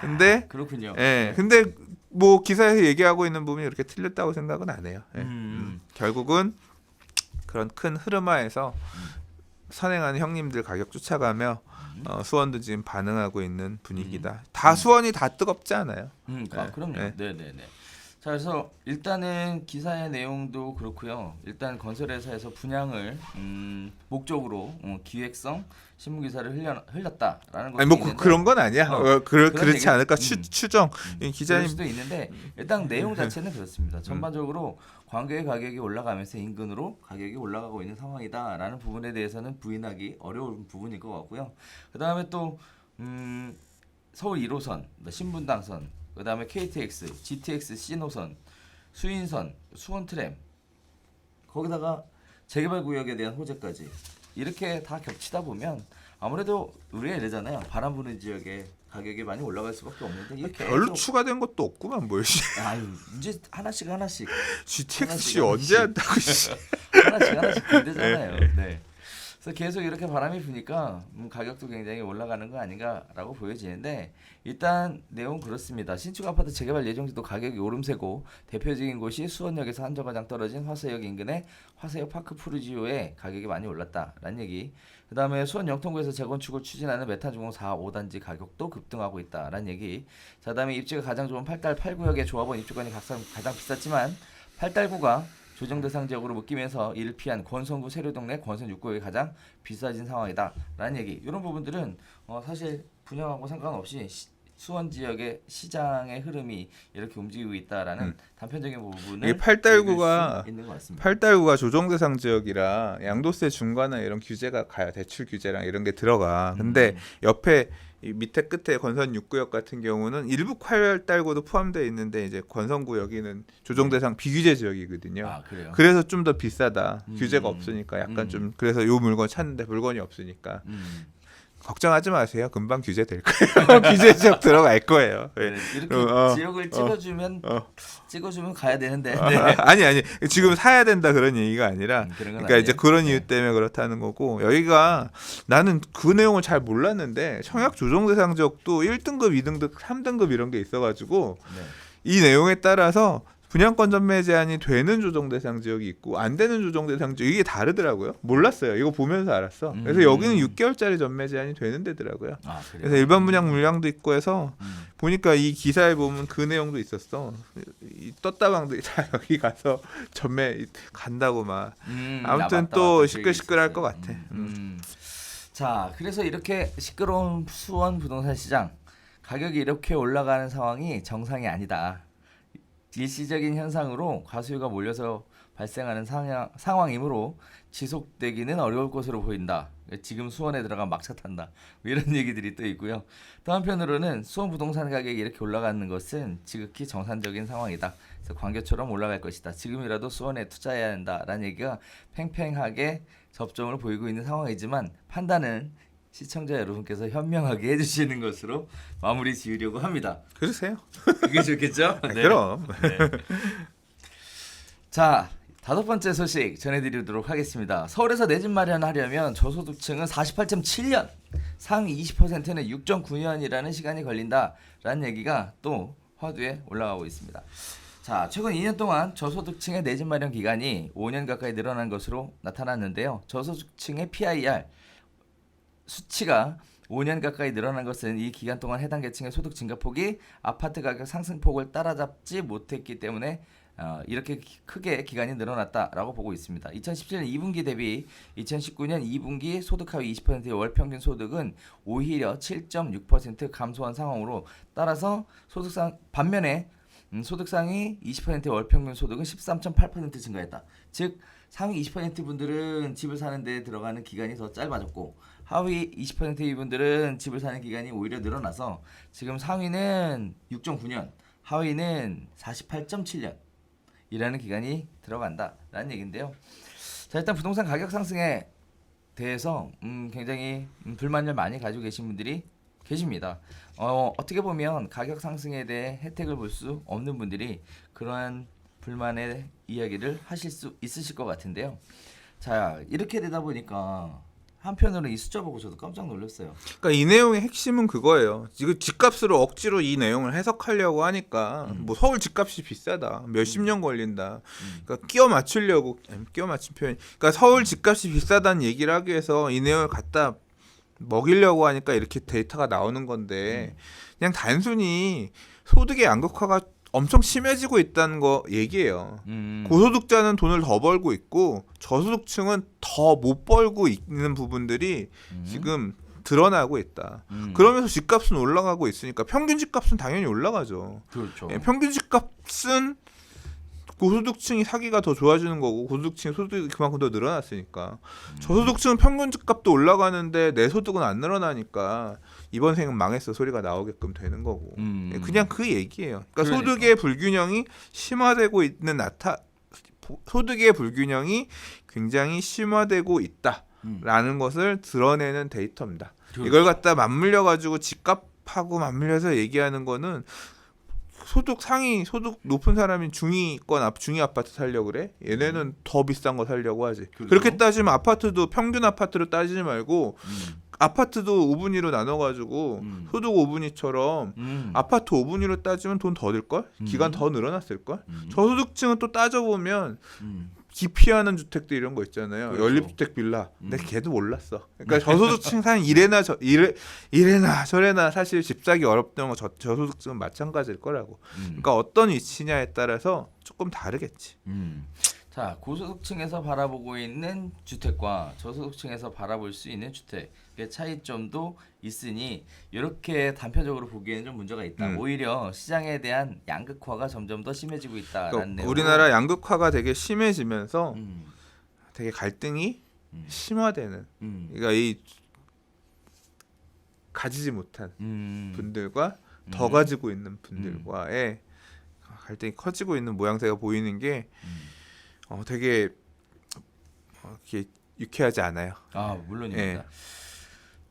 근데 그렇군요. 예, 근데 뭐 기사에서 얘기하고 있는 부분이 그렇게 틀렸다고 생각은 안 해요. 예. 결국은 그런 큰 흐름화에서 선행하는 형님들 가격 쫓아가며 수원도 지금 반응하고 있는 분위기다. 다 수원이 다 뜨겁지 않아요. 그럼요. 네. 네네네. 자, 그래서 일단은 기사의 내용도 그렇고요. 일단 건설회사에서 분양을 목적으로 기획성 신문 기사를 흘렸다라는 것도 아니 뭐 있는데, 그런 건 아니야. 그렇지 얘기- 않을까 추정. 그럴 기자님 수도 있는데 일단 내용 자체는 그렇습니다. 전반적으로 광교의 가격이 올라가면서 인근으로 가격이 올라가고 있는 상황이다라는 부분에 대해서는 부인하기 어려운 부분일 것 같고요. 그 다음에 또 서울 1호선, 신분당선, 그 다음에 KTX, GTX C노선, 수인선, 수원트램, 거기다가 재개발 구역에 대한 호재까지 이렇게 다 겹치다 보면 아무래도 우리가 이러잖아요. 바람 부는 지역에 가격이 많이 올라갈 수밖에 없는데 이게 별로 계속 추가된 것도 없구만 뭐. 아유 이제 하나씩 GTX 언제 한다고. 하나씩 된대잖아요. 네. 그래서 계속 이렇게 바람이 부니까 가격도 굉장히 올라가는 거 아닌가라고 보여지는데 일단 내용은 그렇습니다. 신축 아파트 재개발 예정지도 가격이 오름세고 대표적인 곳이 수원역에서 한 정거장 떨어진 화서역 인근의 화서역 파크 푸르지오의 가격이 많이 올랐다라는 얘기. 그 다음에 수원 영통구에서 재건축을 추진하는 메탄중공 4, 5단지 가격도 급등하고 있다라는 얘기. 자, 그다음에 입지가 가장 좋은 8달 8구역의 조합원 입주권이 가장 비쌌지만 8달구가 조정 대상 지역으로 묶이면서 이를 피한 권선구 세류동네 권선 6구역이 가장 비싸진 상황이다라는 얘기. 이런 부분들은 사실 분양하고 상관없이 수원 지역의 시장의 흐름이 이렇게 움직이고 있다라는 단편적인 부분을 이게 8달구가 있는 것 같습니다. 8달구가 조정 대상 지역이라 양도세 중과나 이런 규제가 가요. 대출 규제랑 이런 게 들어가. 근데 옆에 이 밑에 끝에 권선 6구역 같은 경우는 일부 8달구도 포함되어 있는데 이제 권선구 여기는 조정 대상 비규제 지역이거든요. 아, 그래요? 그래서 좀 더 비싸다. 규제가 없으니까 약간 좀 그래서 요 물건 찾는데 물건이 없으니까 걱정하지 마세요. 금방 규제될 거예요. 규제 지역 들어갈 거예요. 네. 네, 이렇게 지역을 찍어주면 가야 되는데. 네. 아니 지금 사야 된다 그런 얘기가 아니라 그런 건 그러니까 이제 아니에요. 그런 이유 때문에 그렇다는 거고 여기가 나는 그 내용을 잘 몰랐는데 청약 조정 대상 지역도 1등급, 2등급, 3등급 이런 게 있어가지고 네. 이 내용에 따라서 분양권 전매 제한이 되는 조정 대상 지역이 있고 안 되는 조정 대상 지역 이게 다르더라고요. 몰랐어요. 이거 보면서 알았어. 그래서 여기는 6개월짜리 전매 제한이 되는 데더라고요. 아, 그래요? 그래서 일반 분양 물량도 있고 해서 보니까 이 기사에 보면 그 내용도 있었어. 이 떴다방들이 다 여기 가서 전매 간다고 막. 아무튼 맞다, 또 맞다. 시끌시끌할 것 있었어요. 같아. 자, 그래서 이렇게 시끄러운 수원 부동산 시장 가격이 이렇게 올라가는 상황이 정상이 아니다. 일시적인 현상으로 과수요가 몰려서 발생하는 상황이므로 지속되기는 어려울 것으로 보인다. 지금 수원에 들어가 막차 탄다. 뭐 이런 얘기들이 또 있고요. 또 한편으로는 수원 부동산 가격이 이렇게 올라가는 것은 지극히 정상적인 상황이다. 그래서 광교처럼 올라갈 것이다. 지금이라도 수원에 투자해야 한다라는 얘기가 팽팽하게 접점을 보이고 있는 상황이지만 판단은 시청자 여러분께서 현명하게 해주시는 것으로 마무리 지으려고 합니다. 그러세요. 그게 좋겠죠? 네. 그럼. 자, 5번째 소식 전해드리도록 하겠습니다. 서울에서 내 집 마련하려면 저소득층은 48.7년, 상위 20%는 6.9년이라는 시간이 걸린다라는 얘기가 또 화두에 올라가고 있습니다. 자, 최근 2년 동안 저소득층의 내 집 마련 기간이 5년 가까이 늘어난 것으로 나타났는데요. 저소득층의 PIR 수치가 5년 가까이 늘어난 것은 이 기간 동안 해당 계층의 소득 증가폭이 아파트 가격 상승폭을 따라잡지 못했기 때문에 이렇게 크게 기간이 늘어났다라고 보고 있습니다. 2017년 2분기 대비 2019년 2분기 소득 하위 20%의 월 평균 소득은 오히려 7.6% 감소한 상황으로 따라서 반면에 소득 상위 20%의 월 평균 소득은 13.8% 증가했다. 즉 상위 20% 분들은 집을 사는 데 들어가는 기간이 더 짧아졌고 하위 20%의 분들은 집을 사는 기간이 오히려 늘어나서 지금 상위는 6.9년, 하위는 48.7년 이라는 기간이 들어간다라는 얘기인데요. 자, 일단 부동산 가격 상승에 대해서 굉장히 불만을 많이 가지고 계신 분들이 계십니다. 어떻게 보면 가격 상승에 대해 혜택을 볼 수 없는 분들이 그러한 불만의 이야기를 하실 수 있으실 것 같은데요. 자, 이렇게 되다 보니까 한편으로 이 숫자 보고 저도 깜짝 놀랐어요. 그러니까 이 내용의 핵심은 그거예요. 지금 집값으로 억지로 이 내용을 해석하려고 하니까 뭐 서울 집값이 비싸다, 몇십 년 걸린다. 그러니까 끼워 맞춘 표현. 그러니까 서울 집값이 비싸다는 얘기를 하기 위해서 이 내용을 갖다 먹이려고 하니까 이렇게 데이터가 나오는 건데 그냥 단순히 소득의 양극화가 엄청 심해지고 있다는 거 얘기예요. 고소득자는 돈을 더 벌고 있고 저소득층은 더 못 벌고 있는 부분들이 지금 드러나고 있다. 그러면서 집값은 올라가고 있으니까 평균 집값은 당연히 올라가죠. 그렇죠. 평균 집값은 고소득층이 사기가 더 좋아지는 거고 고소득층의 소득이 그만큼 더 늘어났으니까 저소득층은 평균 집값도 올라가는데 내 소득은 안 늘어나니까 이번 생은 망했어 소리가 나오게끔 되는 거고 그냥 그 얘기예요. 그러니까 소득의 불균형이 심화되고 있는 소득의 불균형이 굉장히 심화되고 있다라는 것을 드러내는 데이터입니다. 그렇죠. 이걸 갖다 맞물려 가지고 집값하고 맞물려서 얘기하는 거는 상위 소득 높은 사람이 중위 아파트 살려고 그래? 얘네는 더 비싼 거 살려고 하지. 그렇게 따지면 아파트도 평균 아파트로 따지지 말고 아파트도 5분위로 나눠가지고 소득 5분위처럼 아파트 5분위로 따지면 돈 더 들걸? 기간 더 늘어났을걸? 저소득층은 또 따져보면 기피하는 주택들 이런 거 있잖아요. 그렇죠. 연립주택 빌라. 근데 걔도 몰랐어. 그러니까 저소득층 사는 이래나 저래나 사실 집 사기 어렵던 거 저소득층은 마찬가지일 거라고. 그러니까 어떤 위치냐에 따라서 조금 다르겠지. 자, 고소득층에서 바라보고 있는 주택과 저소득층에서 바라볼 수 있는 주택의 차이점도 있으니 이렇게 단편적으로 보기에는 좀 문제가 있다. 오히려 시장에 대한 양극화가 점점 더 심해지고 있다라는 그러니까 내용. 우리나라 양극화가 되게 심해지면서 되게 갈등이 심화되는. 그러니까 이 가지지 못한 분들과 더 가지고 있는 분들과의 갈등이 커지고 있는 모양새가 보이는 게 되게 이렇게 유쾌하지 않아요. 물론입니다. 예.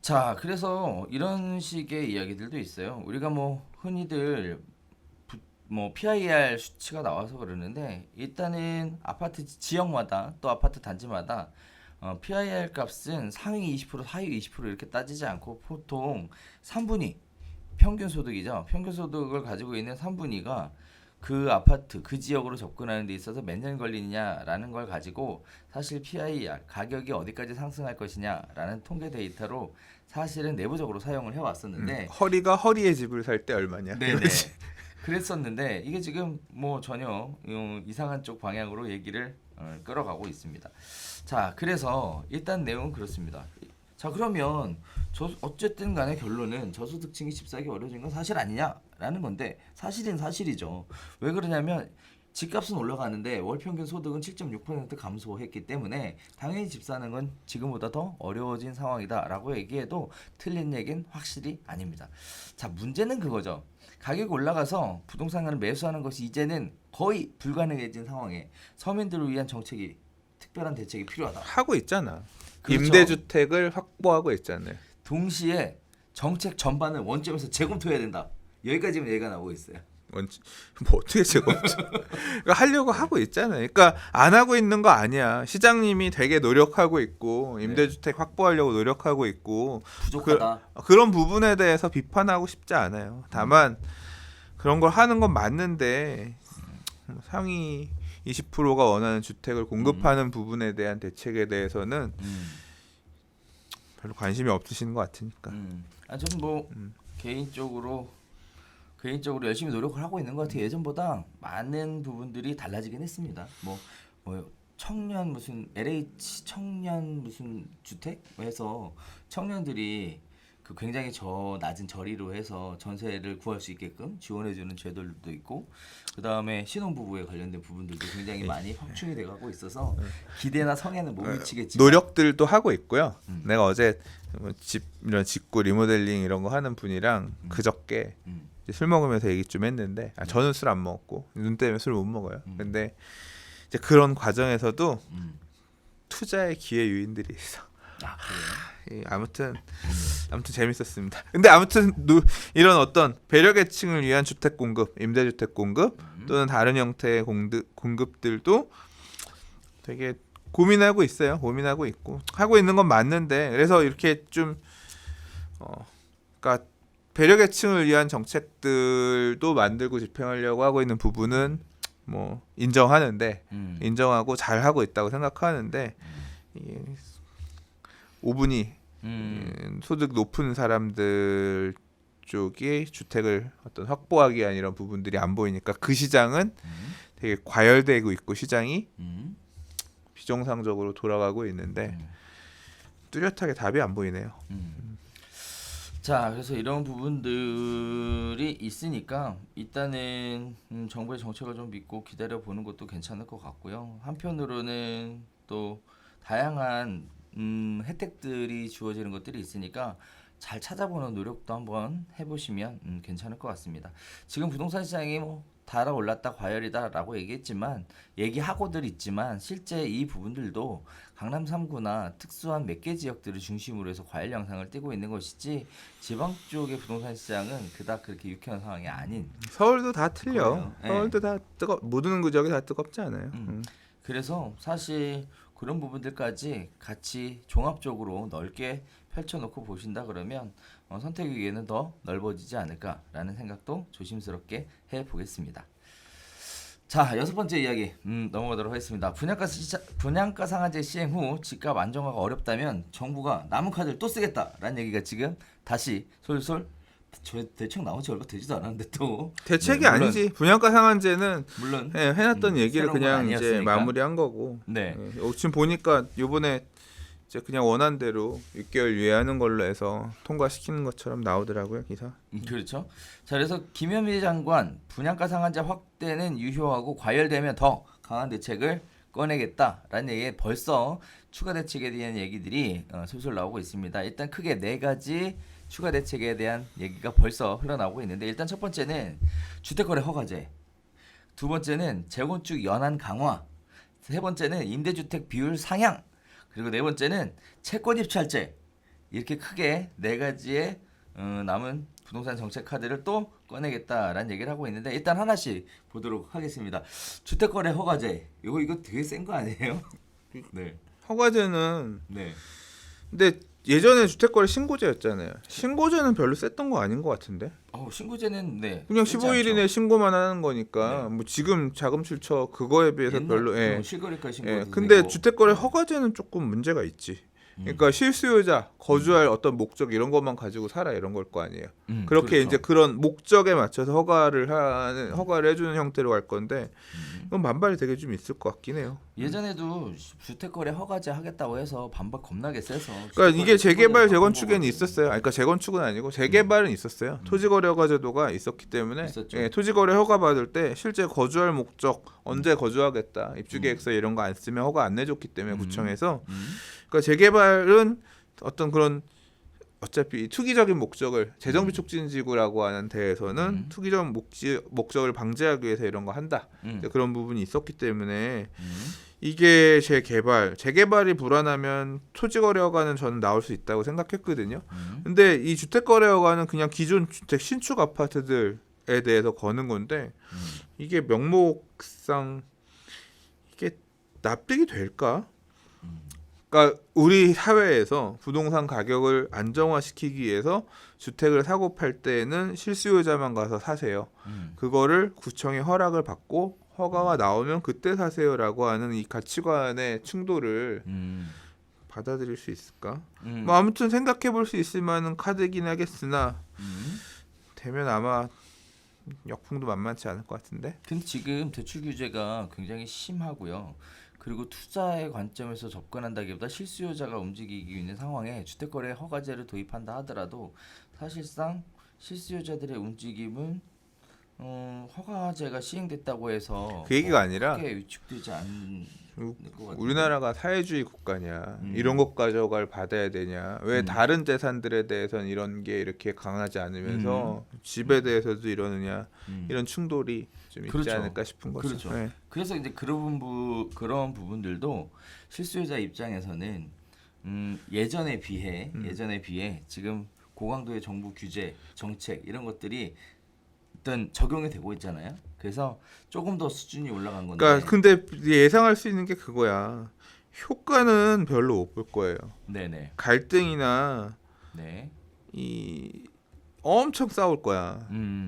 자, 그래서 이런 식의 이야기들도 있어요. 우리가 뭐 흔히들 PIR 수치가 나와서 그러는데 일단은 아파트 지역마다 또 아파트 단지마다 PIR 값은 상위 20%, 하위 20% 이렇게 따지지 않고 보통 3분위 평균 소득이죠. 평균 소득을 가지고 있는 3분위가 그 아파트, 그 지역으로 접근하는 데 있어서 몇 년 걸리느냐라는 걸 가지고 사실 PIR 가격이 어디까지 상승할 것이냐라는 통계 데이터로 사실은 내부적으로 사용을 해왔었는데 허리가 허리의 집을 살 때 얼마냐? 네네. 그랬었는데 이게 지금 뭐 전혀 이상한 쪽 방향으로 얘기를 끌어가고 있습니다. 자, 그래서 일단 내용은 그렇습니다. 자 그러면 어쨌든 간에 결론은 저소득층이 집 사기 어려워진 건 사실 아니냐라는 건데 사실은 사실이죠. 왜 그러냐면 집값은 올라가는데 월 평균 소득은 7.6% 감소했기 때문에 당연히 집 사는 건 지금보다 더 어려워진 상황이다라고 얘기해도 틀린 얘기는 확실히 아닙니다. 자 문제는 그거죠. 가격이 올라가서 부동산을 매수하는 것이 이제는 거의 불가능해진 상황에 서민들을 위한 정책이 특별한 대책이 필요하다. 하고 있잖아. 그렇죠. 임대주택을 확보하고 있잖아요. 동시에 정책 전반을 원점에서 재검토해야 된다. 여기까지는 얘기가 나오고 있어요. 뭐 어떻게 제가 그러니까 하려고 하고 있잖아요. 그러니까 안 하고 있는 거 아니야. 시장님이 되게 노력하고 있고 임대주택 확보하려고 노력하고 있고 부족하다. 그런 부분에 대해서 비판하고 싶지 않아요. 다만 그런 걸 하는 건 맞는데 상위 20%가 원하는 주택을 공급하는 부분에 대한 대책에 대해서는 별로 관심이 없으신 것 같으니까. 저는 뭐 개인적으로 열심히 노력을 하고 있는 것 같아요. 예전보다 많은 부분들이 달라지긴 했습니다. 뭐 청년 무슨 LH 청년 무슨 주택 해서 청년들이 그 굉장히 낮은 저리로 해서 전세를 구할 수 있게끔 지원해주는 제도들도 있고 그 다음에 신혼부부에 관련된 부분들도 굉장히 많이 확충이 돼가고 있어서 기대나 성에는 못 미치겠지만 노력들도 하고 있고요. 내가 어제 이런 직구 리모델링 이런 거 하는 분이랑 그저께 술 먹으면서 얘기 좀 했는데 저는 술 안 먹었고 눈 때문에 술 못 먹어요. 근데 이제 그런 과정에서도 투자의 기회 요인들이 있어. 아무튼 재밌었습니다. 근데 아무튼 이런 어떤 배려계층을 위한 주택 공급, 임대주택 공급 또는 다른 형태의 공급들도 되게 고민하고 있어요. 고민하고 있고 하고 있는 건 맞는데 그래서 이렇게 좀 그러니까 배려계층을 위한 정책들도 만들고 집행하려고 하고 있는 부분은 뭐 인정하는데 인정하고 잘 하고 있다고 생각하는데 이게 5분이 소득 높은 사람들 쪽이 주택을 어떤 확보하기 위한 이런 부분들이 안 보이니까 그 시장은 되게 과열되고 있고 시장이 비정상적으로 돌아가고 있는데 뚜렷하게 답이 안 보이네요. 자, 그래서 이런 부분들이 있으니까 일단은 정부의 정책을 좀 믿고 기다려 보는 것도 괜찮을 것 같고요. 한편으로는 또 다양한 혜택들이 주어지는 것들이 있으니까 잘 찾아보는 노력도 한번 해보시면 괜찮을 것 같습니다. 지금 부동산 시장이 뭐 달아올랐다 과열이다라고 얘기하고들 있지만 실제 이 부분들도 강남 3구나 특수한 몇 개 지역들을 중심으로 해서 과열 양상을 띠고 있는 것이지 지방 쪽의 부동산 시장은 그닥 그렇게 유쾌한 상황이 아닌. 서울도 다 틀려. 거예요. 서울도 다 모든 구역이 다 뜨겁지 않아요. 그래서 사실 그런 부분들까지 같이 종합적으로 넓게 펼쳐놓고 보신다 그러면 선택 위에는 더 넓어지지 않을까라는 생각도 조심스럽게 해보겠습니다. 자, 6번째 이야기 넘어가도록 하겠습니다. 분양가 상한제 시행 후 집값 안정화가 어렵다면 정부가 남은 카드를 또 쓰겠다라는 얘기가 지금 다시 솔솔 대책 나온 지 얼마 되지도 않았는데 또 대책이 물론, 아니지. 분양가 상한제는 물론 해놨던 얘기를 새로운 건 그냥 이제 아니었으니까. 마무리한 거고. 네. 지금 보니까 이번에 이제 그냥 원안대로 6개월 유예하는 걸로 해서 통과시키는 것처럼 나오더라고요 기사. 그렇죠. 자, 그래서 김현미 장관 분양가 상한제 확대는 유효하고 과열되면 더 강한 대책을 꺼내겠다라는 얘기에 벌써 추가 대책에 대한 얘기들이 솔솔 나오고 있습니다. 일단 크게 4가지 추가 대책에 대한 얘기가 벌써 흘러나오고 있는데 일단 첫 번째는 주택거래 허가제, 두 번째는 재건축 연한 강화, 세 번째는 임대주택 비율 상향, 그리고 네 번째는 채권 입찰제. 이렇게 크게 4가지의 남은 부동산 정책 카드를 또 꺼내겠다라는 얘기를 하고 있는데 일단 하나씩 보도록 하겠습니다. 주택거래 허가제. 이거 되게 센 거 아니에요? 네. 허가제는 네. 근데 예전에 주택거래 신고제였잖아요. 신고제는 별로 셌던 거 아닌 것 같은데. 신고제는 네. 그냥 세지 15일 이내 않죠. 신고만 하는 거니까 뭐 지금 자금 출처 그거에 비해서 옛날 별로. 실거래가 신고. 근데 주택거래 허가제는 조금 문제가 있지. 그러니까 실수요자 거주할 어떤 목적 이런 것만 가지고 살아 이런 걸 거 아니에요. 그렇게 그렇죠. 이제 그런 목적에 맞춰서 허가를 해주는 형태로 갈 건데 이건 반발이 되게 좀 있을 것 같긴 해요. 예전에도 주택거래 허가제 하겠다고 해서 반발 겁나게 세서. 그러니까 이게 재개발 주택거래 재건축에는 바꾼 있었어요. 아니, 그러니까 재건축은 아니고 재개발은 있었어요. 토지거래 허가 제도가 있었기 때문에 있었죠. 예, 토지거래 허가 받을 때 실제 거주할 목적 언제 거주하겠다 입주계획서 이런 거 안 쓰면 허가 안 내줬기 때문에 구청에서 그러니까 재개발은 어떤 그런 어차피 투기적인 목적을 재정비 촉진지구라고 하는 데에서는 투기적 목적을 방지하기 위해서 이런 거 한다. 이제 그런 부분이 있었기 때문에 이게 재개발이 불안하면 토지거래 허가는 저는 나올 수 있다고 생각했거든요. 근데 이 주택거래 허가는 그냥 기존 주택 신축 아파트들에 대해서 거는 건데 이게 명목상 이게 납득이 될까? 그러니까 우리 사회에서 부동산 가격을 안정화시키기 위해서 주택을 사고 팔 때는 실수요자만 가서 사세요. 그거를 구청의 허락을 받고 허가가 나오면 그때 사세요라고 하는 이 가치관의 충돌을 받아들일 수 있을까? 뭐 아무튼 생각해 볼 수 있을 만한 카드긴 하겠으나 되면 아마 역풍도 만만치 않을 것 같은데. 근데 지금 대출 규제가 굉장히 심하고요. 그리고 투자의 관점에서 접근한다기보다 실수요자가 움직이고 있는 상황에 주택거래 허가제를 도입한다 하더라도 사실상 실수요자들의 움직임은 허가제가 시행됐다고 해서 그 얘기가 아니라 크게 위축되지 않을 것 같아요. 우리나라가 사회주의 국가냐 이런 것 가져갈 받아야 되냐 왜 다른 재산들에 대해서는 이런 게 이렇게 강하지 않으면서 집에 대해서도 이러느냐 이런 충돌이 좀 있지 그렇죠. 않을까 싶은 거죠. 그렇죠. 네. 그래서 이제 그런 부분들도 실수요자 입장에서는 예전에 비해 지금 고강도의 정부 규제, 정책 이런 것들이 일단 적용이 되고 있잖아요. 그래서 조금 더 수준이 올라간 건데. 그러니까 근데 예상할 수 있는 게 그거야. 효과는 별로 못 볼 거예요. 네네. 갈등이나 네. 이 엄청 싸울 거야.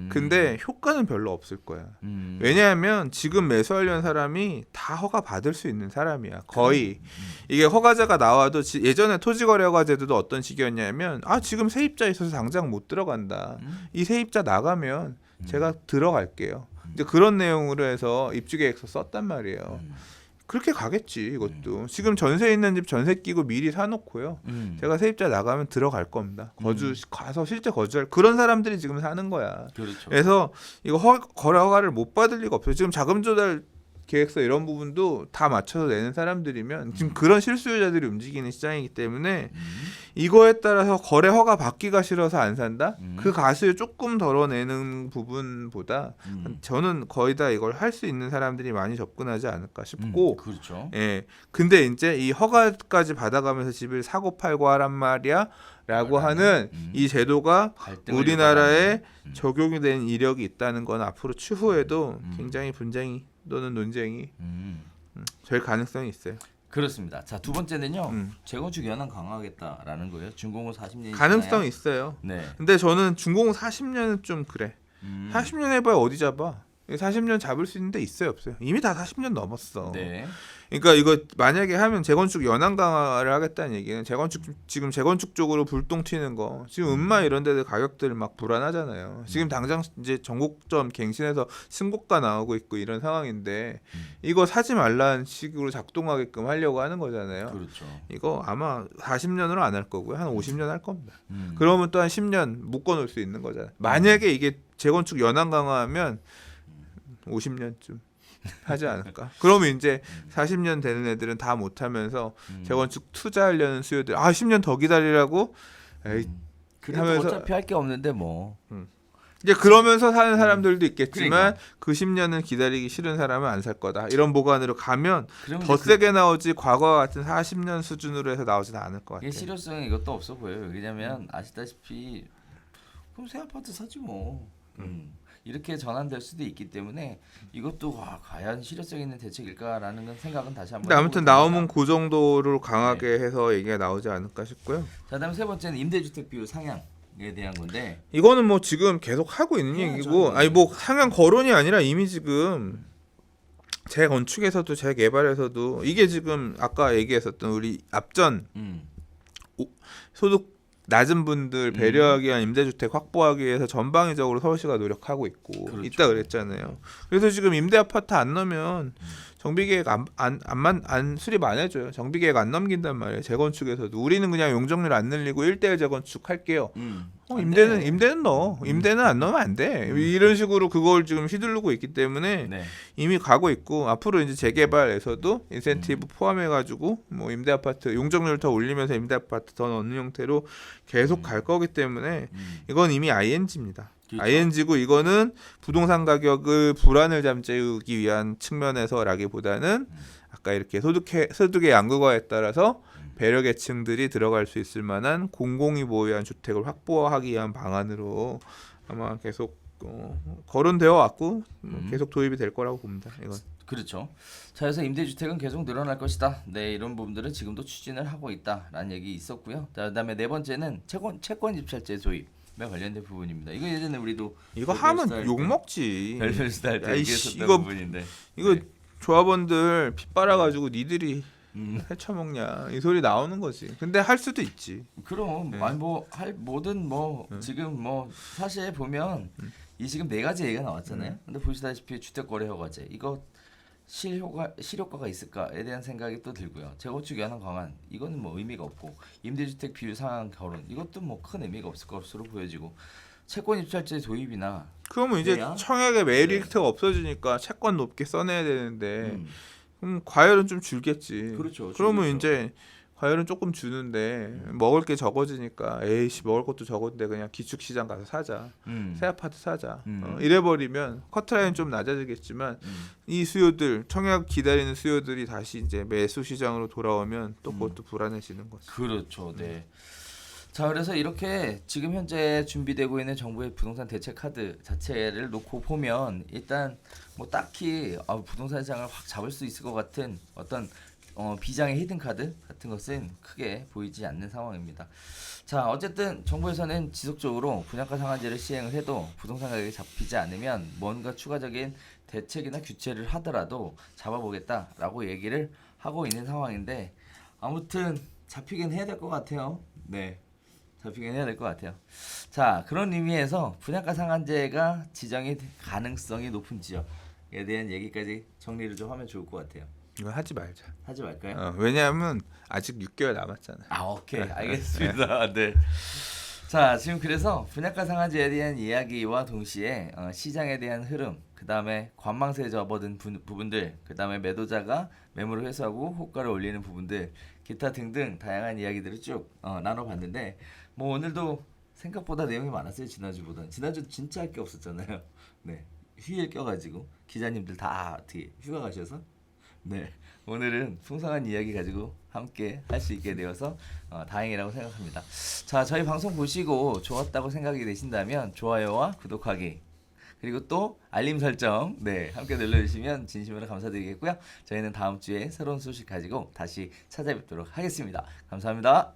근데 효과는 별로 없을 거야. 음. 왜냐하면 지금 매수하려는 사람이 다 허가 받을 수 있는 사람이야. 거의. 이게 허가자가 나와도 예전에 토지거래 허가제도도 어떤 식이었냐면 지금 세입자 있어서 당장 못 들어간다. 이 세입자 나가면 제가 들어갈게요. 이제 그런 내용으로 해서 입주계획서 썼단 말이에요. 그렇게 가겠지 이것도. 지금 전세 있는 집 전세 끼고 미리 사놓고요. 제가 세입자 나가면 들어갈 겁니다. 가서 실제 거주할 그런 사람들이 지금 사는 거야. 그렇죠. 그래서 이거 거래 허가를 못 받을 리가 없어요. 지금 자금 조달 계획서 이런 부분도 다 맞춰서 내는 사람들이면 지금 그런 실수요자들이 움직이는 시장이기 때문에 이거에 따라서 거래 허가 받기가 싫어서 안 산다? 그 가수를 조금 덜어내는 부분보다 저는 거의 다 이걸 할 수 있는 사람들이 많이 접근하지 않을까 싶고 그렇죠. 예. 근데 이제 이 허가까지 받아가면서 집을 사고 팔고 하란 말이야 라고 하는 이 제도가 우리나라에 적용이 된 이력이 있다는 건 앞으로 추후에도 굉장히 분쟁이 또는 논쟁이 될 가능성이 있어요. 그렇습니다. 자, 두 번째는요. 재건축 연한 강화하겠다라는 거예요. 준공은 40년이 가능성이 있어요. 네. 근데 저는 준공 40년은 좀 그래. 40년 해봐야 어디 잡아. 40년 잡을 수 있는 데 있어요 없어요? 이미 다 40년 넘었어. 네. 그러니까 이거 만약에 하면 재건축 연한 강화를 하겠다는 얘기는 지금 재건축 쪽으로 불똥 튀는 거 지금 음마 이런 데들 가격들 막 불안하잖아요. 지금 당장 이제 전국점 갱신해서 신고가 나오고 있고 이런 상황인데 이거 사지 말라는 식으로 작동하게끔 하려고 하는 거잖아요. 그렇죠. 이거 아마 40년으로 안 할 거고요. 한 50년 할 겁니다. 그러면 또 한 10년 묶어 놓을 수 있는 거잖아요. 만약에 이게 재건축 연한 강화하면 50년쯤 하지 않을까? 그러면 이제 40년 되는 애들은 다 못하면서 재건축 투자하려는 수요들 10년 더 기다리라고 에이, 그래도 하면서 어차피 할 게 없는데 뭐. 이제 그러면서 사는 사람들도 있겠지만 그러니까. 그 10년은 기다리기 싫은 사람은 안 살 거다. 이런 보관으로 가면 그러면 더 이제 세게 나오지 과거와 같은 40년 수준으로 해서 나오지는 않을 것 같아요. 실효성은 이것도 없어 보여요. 왜냐면 아시다시피 그럼 새 아파트 사지 뭐. 이렇게 전환될 수도 있기 때문에 이것도 과연 실효성 있는 대책일까라는 생각은 다시 한번. 근데 아무튼 나오면 그 정도로 강하게 해서 얘기가 나오지 않을까 싶고요. 자, 다음 세 번째는 임대주택 비율 상향에 대한 건데. 이거는 뭐 지금 계속 하고 있는 해야죠. 얘기고, 아니 뭐 상향 거론이 아니라 이미 지금 재건축에서도 재개발에서도 이게 지금 아까 얘기했었던 우리 앞전 소득 낮은 분들 배려하기 위한 임대주택 확보하기 위해서 전방위적으로 서울시가 노력하고 있고 그렇죠. 있다 그랬잖아요. 그래서 지금 임대 아파트 안 넣으면 정비계획 안 수립 안 해줘요. 정비계획 안 넘긴단 말이에요. 재건축에서도 우리는 그냥 용적률 안 늘리고 1대1 재건축 할게요. 안 돼. 임대는 넣어. 임대는 안 넣으면 안 돼. 이런 식으로 그걸 지금 휘두르고 있기 때문에 네. 이미 가고 있고 앞으로 이제 재개발에서도 인센티브 포함해가지고 뭐 임대 아파트 용적률 더 올리면서 임대 아파트 더 넣는 형태로 계속 갈 거기 때문에 이건 이미 ING입니다. 그렇죠. ING고 이거는 부동산 가격을 불안을 잠재우기 위한 측면에서라기보다는 아까 이렇게 소득의 양극화에 따라서 배려 계층들이 들어갈 수 있을 만한 공공이 보유한 주택을 확보하기 위한 방안으로 아마 계속 거론되어 왔고 계속 도입이 될 거라고 봅니다. 이건. 그렇죠. 자, 그래서 임대주택은 계속 늘어날 것이다. 네, 이런 부분들은 지금도 추진을 하고 있다라는 얘기 있었고요. 자, 그다음에 네 번째는 채권 입찰제 도입에 관련된 부분입니다. 이거 예전에 우리도 이거 하면 욕 먹지. 별별스타 할때 야이씨, 얘기했었던 이거- 부분인데. 이거 네. 조합원들 빚 빨아가지고 니들이 음. 헤쳐먹냐 이 소리 나오는 거지. 근데 할 수도 있지. 그럼 네. 아니 뭐 할 뭐든 뭐 지금 뭐 사실 보면 이 지금 네 가지 얘기가 나왔잖아요. 근데 보시다시피 주택 거래 허가제 이거 실효과가 있을까에 대한 생각이 또 들고요. 재건축 연한 강화 이거는 뭐 의미가 없고 임대주택 비율 상한 결혼 이것도 뭐 큰 의미가 없을 것으로 보여지고 채권 입찰제 도입이나 그러면 이제 그래야? 청약의 메리트가 없어지니까 채권 높게 써내야 되는데 음, 그럼 과열은 좀 줄겠지. 그렇죠, 그러면 줄겠죠. 이제 과열은 조금 주는데 먹을 게 적어지니까 에이씨 먹을 것도 적은데 그냥 기축시장 가서 사자. 새 아파트 사자. 이래버리면 커트라인 좀 낮아지겠지만 이 수요들 청약 기다리는 수요들이 다시 이제 매수 시장으로 돌아오면 또 그것도 불안해지는 거지. 그렇죠. 네. 자, 그래서 이렇게 지금 현재 준비되고 있는 정부의 부동산 대책 카드 자체를 놓고 보면 일단 뭐 딱히 부동산 시장을 확 잡을 수 있을 것 같은 어떤 비장의 히든 카드 같은 것은 크게 보이지 않는 상황입니다. 자, 어쨌든 정부에서는 지속적으로 분양가 상한제를 시행을 해도 부동산 가격이 잡히지 않으면 뭔가 추가적인 대책이나 규제를 하더라도 잡아보겠다라고 얘기를 하고 있는 상황인데 아무튼 잡히긴 해야 될 것 같아요. 네. 잡히긴 해야 될 것 같아요. 자, 그런 의미에서 분양가 상한제가 지정이 가능성이 높은 지역에 대한 얘기까지 정리를 좀 하면 좋을 것 같아요. 이거 하지 말자. 하지 말까요? 왜냐하면 아직 6개월 남았잖아. 오케이. 알겠습니다. 네. 자, 지금 그래서 분양가 상한제에 대한 이야기와 동시에 시장에 대한 흐름, 그 다음에 관망세에 접어든 부분들, 그 다음에 매도자가 매물을 회수하고 호가를 올리는 부분들, 기타 등등 다양한 이야기들을 쭉 나눠봤는데 뭐 오늘도 생각보다 내용이 많았어요. 지난주보다. 지난주 진짜 할 게 없었잖아요. 네. 휴일 껴가지고 기자님들 다 어떻게 휴가 가셔서 네, 오늘은 풍성한 이야기 가지고 함께 할 수 있게 되어서 다행이라고 생각합니다. 자, 저희 방송 보시고 좋았다고 생각이 되신다면 좋아요와 구독하기 그리고 또 알림 설정 네 함께 눌러주시면 진심으로 감사드리겠고요. 저희는 다음 주에 새로운 소식 가지고 다시 찾아뵙도록 하겠습니다. 감사합니다.